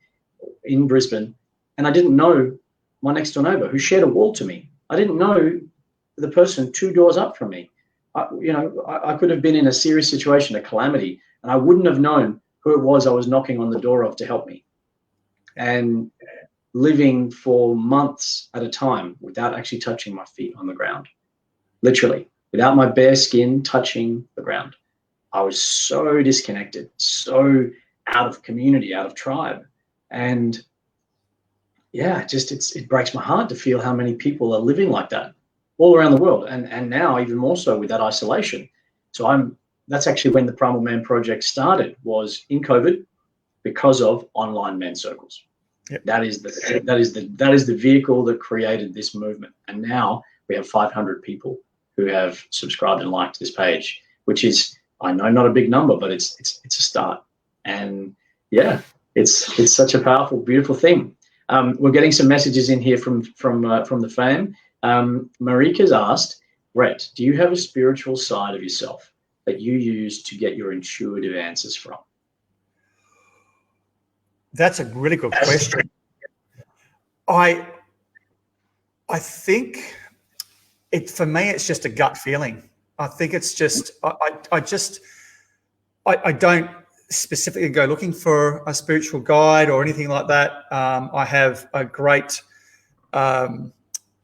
in Brisbane, and I didn't know my next door neighbor who shared a wall to me. I didn't know the person 2 doors up from me. I could have been in a serious situation, a calamity, and I wouldn't have known who it was I was knocking on the door of to help me. And living for months at a time without actually touching my feet on the ground, literally, without my bare skin touching the ground. I was so disconnected, so out of community, out of tribe. And yeah, just it breaks my heart to feel how many people are living like that all around the world, and now even more so with that isolation. So that's actually when the Primal Man Project started, was in COVID, because of online men's circles. Yep. That is the vehicle that created this movement. And now we have 500 people who have subscribed and liked this page, which is, I know, not a big number, but it's a start. And yeah, it's such a powerful, beautiful thing. We're getting some messages in here from the fam. Marika's asked, Brett, do you have a spiritual side of yourself that you use to get your intuitive answers from? That's a really good question. I think for me, it's just a gut feeling. I think it's just, I don't specifically go looking for a spiritual guide or anything like that. I have a great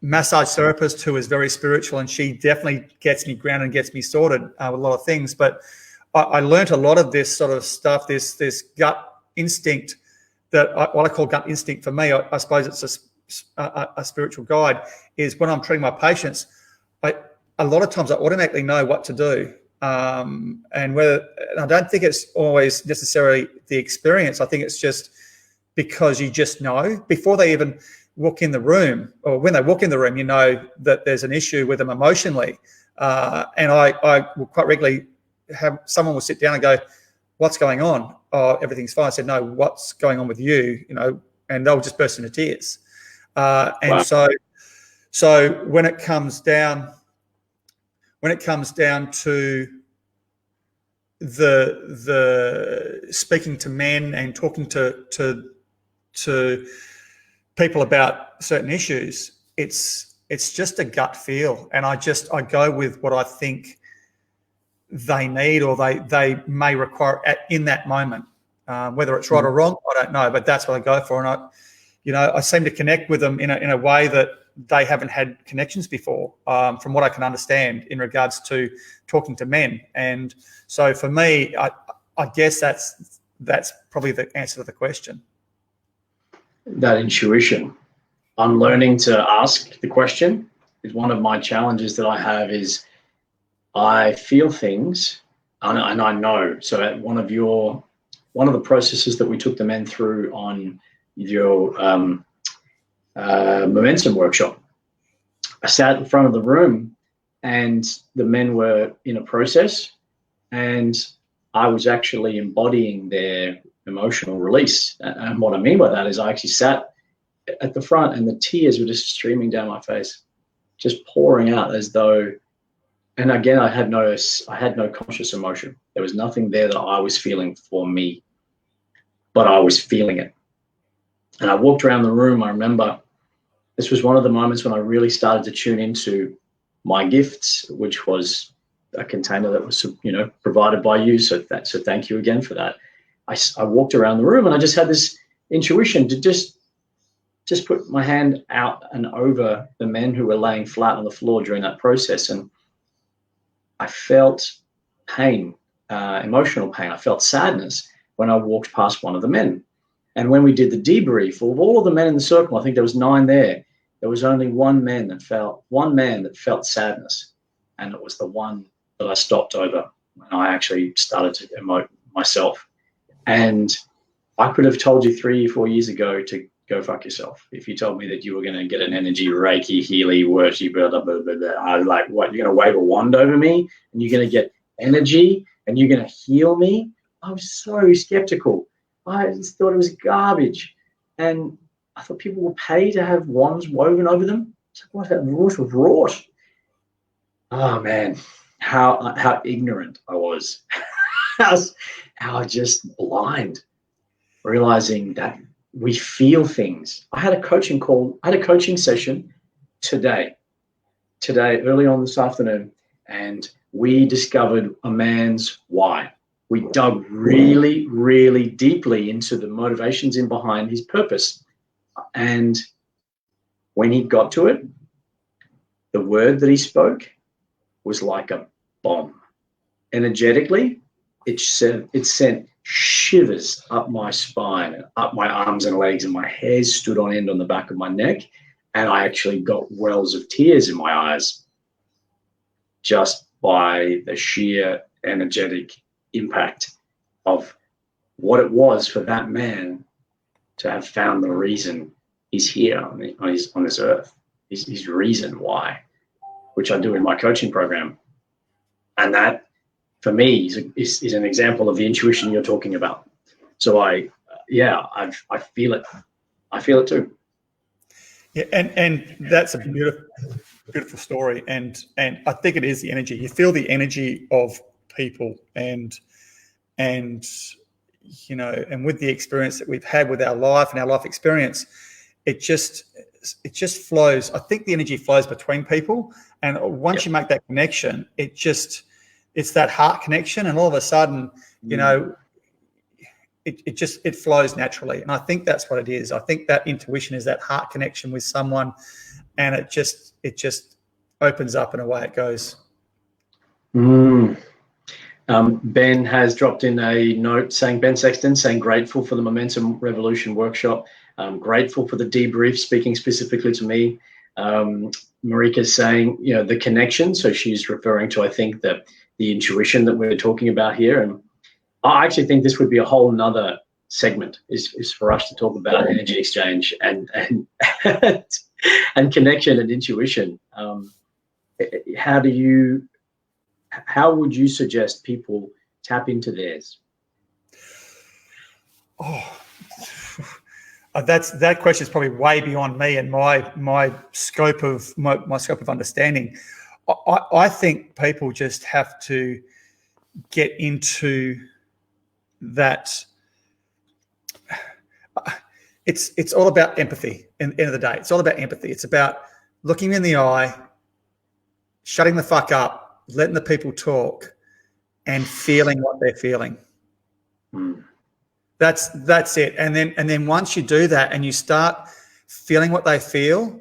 massage therapist who is very spiritual, and she definitely gets me grounded and gets me sorted with a lot of things. But I learned a lot of this sort of stuff, this gut instinct, that what I call gut instinct for me. I suppose it's a spiritual guide, is when I'm treating my patients, a lot of times I automatically know what to do. And I don't think it's always necessarily the experience. I think it's just because you just know before they even walk in the room, or when they walk in the room, you know that there's an issue with them emotionally. And I will quite regularly have someone will sit down and go, "What's going on?" "Oh, everything's fine." I said, "No, what's going on with you?" And they'll just burst into tears. And wow. So when it comes down to the speaking to men and talking to people about certain issues, it's just a gut feel, and I go with what I think they need or they may require in that moment. Whether it's right or wrong, I don't know, but that's what I go for. And I seem to connect with them in a way that they haven't had connections before, from what I can understand in regards to talking to men. And so for me, I guess that's probably the answer to the question. That intuition, unlearning to ask the question, is one of my challenges that I have. Is I feel things and I know. So at one of the processes that we took the men through on your momentum workshop, I sat in front of the room and the men were in a process, and I was actually embodying their emotional release. And what I mean by that is I actually sat at the front and the tears were just streaming down my face, just pouring out as though, and again, I had no conscious emotion. There was nothing there that I was feeling for me, but I was feeling it. And I walked around the room. I remember this was one of the moments when I really started to tune into my gifts, which was a container that was, provided by you. So thank you again for that. I walked around the room and I just had this intuition to just put my hand out and over the men who were laying flat on the floor during that process. And I felt pain, emotional pain. I felt sadness when I walked past one of the men. And when we did the debrief of all of the men in the circle, I think there was 9 there. There was only one man that felt sadness, and it was the one that I stopped over when I actually started to emote myself. And I could have told you 3 or 4 years ago to go fuck yourself. If you told me that you were going to get an energy Reiki, Healy, Worthy, blah, blah, blah, blah, blah. I was like, what, you're going to wave a wand over me and you're going to get energy and you're going to heal me? I was so skeptical. I just thought it was garbage. And I thought people will pay to have wands woven over them. It's like, what, that rort of rort? Oh, man, how ignorant I was. how just blind, realizing that we feel things. I had a coaching session today, early on this afternoon, and we discovered a man's why. We dug really, really deeply into the motivations in behind his purpose. And when he got to it, the word that he spoke was like a bomb. Energetically, it sent shivers up my spine and up my arms and legs, and my hairs stood on end on the back of my neck, and I actually got wells of tears in my eyes just by the sheer energetic impact of what it was for that man to have found the reason he's here on this earth, his reason why, which I do in my coaching program. And that, for me, is an example of the intuition you're talking about. So I feel it. I feel it too. Yeah, and that's a beautiful story, and I think it is the energy. You feel the energy of people, and you know, and with the experience that we've had with our life and our life experience, it just flows. I think the energy flows between people, and once you make that connection, it's that heart connection, and all of a sudden, you know, it flows naturally. And I think that's what it is. I think that intuition is that heart connection with someone, and it just opens up and away it goes. Ben has dropped in a note saying, Ben Sexton saying, grateful for the Momentum Revolution workshop. Grateful for the debrief, speaking specifically to me. Marika's saying, you know, the connection. So she's referring to, I think, the intuition that we're talking about here. And I actually think this would be a whole nother segment is for us to talk about energy exchange and connection and intuition. How would you suggest people tap into theirs? That question is probably way beyond me and my scope of understanding. I think people just have to get into that. It's all about empathy. In the end of the day, it's all about empathy. It's about looking in the eye, shutting the fuck up, letting the people talk, and feeling what they're feeling. That's it. And then once you do that and you start feeling what they feel,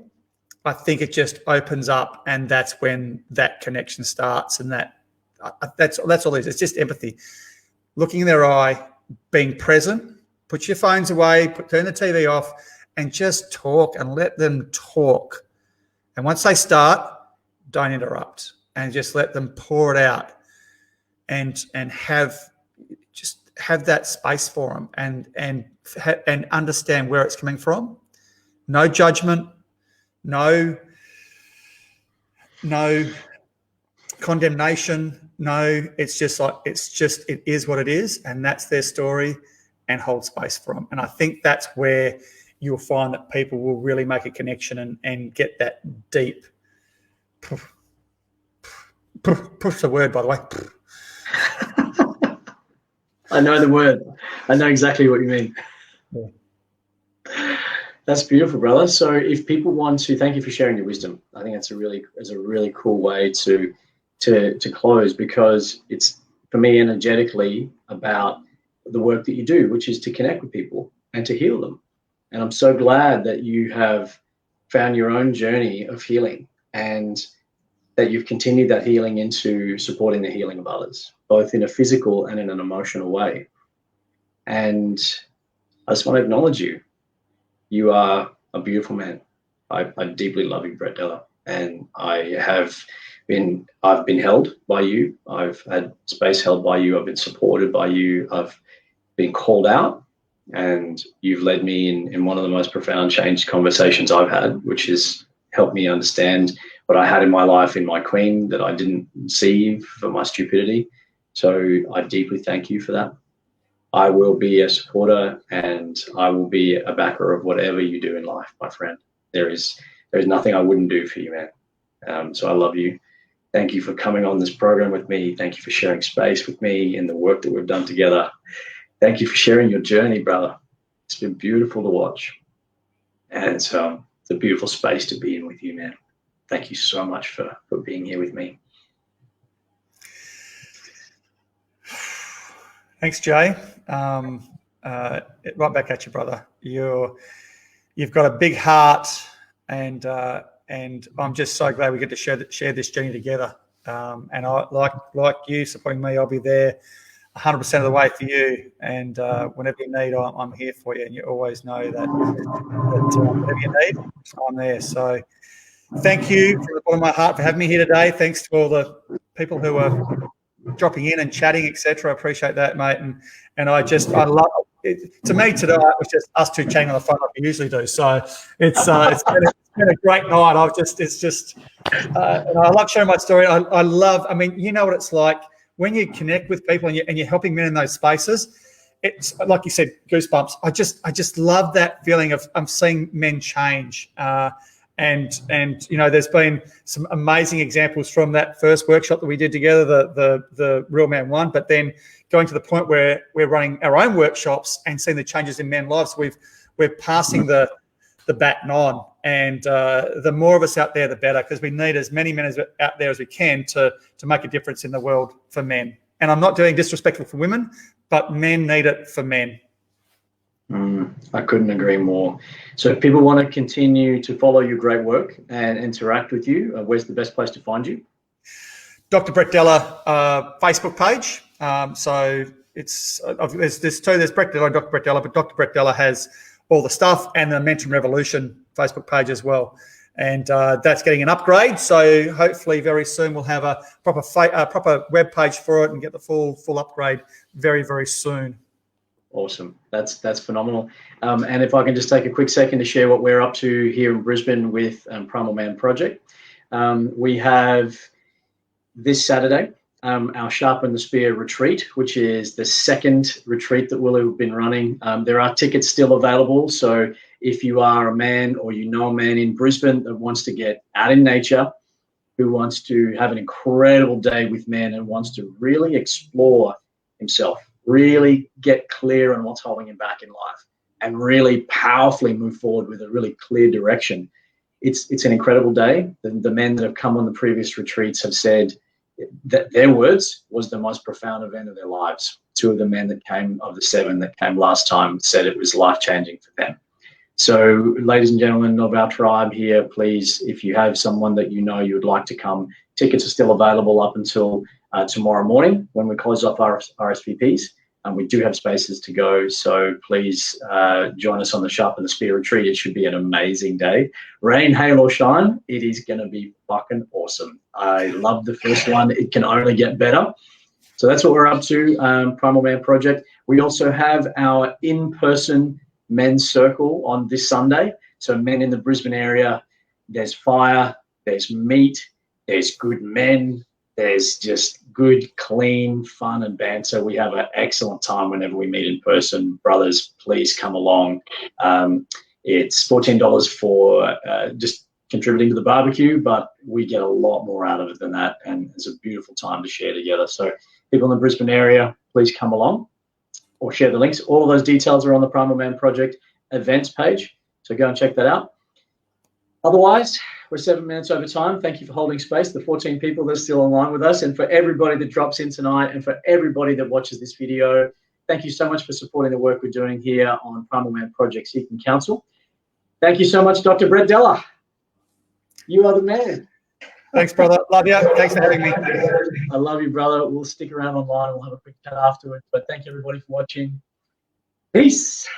I think it just opens up, and that's when that connection starts. And that's all it is. It's just empathy. Looking in their eye, being present, put your phones away, turn the TV off, and just talk and let them talk. And once they start, don't interrupt, and just let them pour it out, and have that space for them, and understand where it's coming from. No judgment, no condemnation. No, it is what it is, and that's their story, and hold space for them. And I think that's where you'll find that people will really make a connection and get that deep. Push the word, by the way. I know the word. I know exactly what you mean. Yeah. That's beautiful, brother. So if people want to, thank you for sharing your wisdom. I think that's a really cool way to close, because it's, for me, energetically about the work that you do, which is to connect with people and to heal them. And I'm so glad that you have found your own journey of healing, and that you've continued that healing into supporting the healing of others, both in a physical and in an emotional way. And I just want to acknowledge you. You are a beautiful man. I deeply love you, Brett Dellar, and I've been held by you. I've had space held by you. I've been supported by you. I've been called out, and you've led me in one of the most profound change conversations I've had, which has helped me understand what I had in my life in my queen that I didn't see for my stupidity. So I deeply thank you for that. I will be a supporter, and I will be a backer of whatever you do in life, my friend. There is nothing I wouldn't do for you, man. So I love you. Thank you for coming on this program with me. Thank you for sharing space with me and the work that we've done together. Thank you for sharing your journey, brother. It's been beautiful to watch. And it's a beautiful space to be in with you, man. Thank you so much for being here with me. Thanks, Jay. Right back at you, brother. You've got a big heart, and I'm just so glad we get to share this journey together. And I like you supporting me. I'll be there 100% of the way for you. And whenever you need, I'm here for you. And you always know that whatever you need, I'm there. So thank you from the bottom of my heart for having me here today. Thanks to all the people who are dropping in and chatting, etc. I appreciate that, mate. And I love it. To me today, it was just us two chatting on the phone like we usually do. So it's been a great night. And I love sharing my story. I love. I mean, you know what it's like when you connect with people and you're helping men in those spaces. It's like you said, goosebumps. I just love that feeling of I'm seeing men change. And there's been some amazing examples from that first workshop that we did together, the Real Man one, but then going to the point where we're running our own workshops and seeing the changes in men's lives. We're passing the baton on, and the more of us out there, the better, because we need as many men out there as we can to make a difference in the world for men. And I'm not doing disrespectful for women, but men need it for men. I couldn't agree more. So if people want to continue to follow your great work and interact with you, where's the best place to find you? Dr. Brett Dellar Facebook page. So there's two. There's Brett Dellar and Dr. Brett Dellar, but Dr. Brett Dellar has all the stuff and the Mentoring Revolution Facebook page as well. And that's getting an upgrade. So hopefully very soon we'll have a proper web page for it and get the full upgrade very, very soon. Awesome. That's phenomenal. And if I can just take a quick second to share what we're up to here in Brisbane with Primal Man Project. We have this Saturday our Sharpen the Spear retreat, which is the second retreat that we'll have been running. There are tickets still available. So if you are a man or you know a man in Brisbane that wants to get out in nature, who wants to have an incredible day with men and wants to really explore himself, really get clear on what's holding him back in life, and really powerfully move forward with a really clear direction. It's an incredible day. The men that have come on the previous retreats have said that their words was the most profound event of their lives. 2 of the men that came, of the 7 that came last time, said it was life-changing for them. So, ladies and gentlemen of our tribe here, please, if you have someone that you know you would like to come, tickets are still available up until tomorrow morning when we close off our RSVPs. We do have spaces to go, so please join us on the Sharpen the Spear retreat. It should be an amazing day. Rain, hail, or shine, it is going to be fucking awesome. I love the first one. It can only get better. So that's what we're up to, Primal Man Project. We also have our in-person men's circle on this Sunday. So men in the Brisbane area, there's fire, there's meat, there's good men, there's just good, clean fun and banter. We have an excellent time whenever we meet in person. Brothers, please come along. It's $14 for just contributing to the barbecue, but we get a lot more out of it than that, and it's a beautiful time to share together. So people in the Brisbane area, please come along or share the links. All of those details are on the Primal Man Project events page, so go and check that out. Otherwise, we're 7 minutes over time. Thank you for holding space, the 14 people that are still online with us, and for everybody that drops in tonight, and for everybody that watches this video. Thank you so much for supporting the work we're doing here on Primal Man Project Seeking Counsel. Thank you so much, Dr. Brett Dellar. You are the man. Thanks, brother. Love you. Thanks for having me. I love you, brother. We'll stick around online. We'll have a quick chat afterwards. But thank you, everybody, for watching. Peace.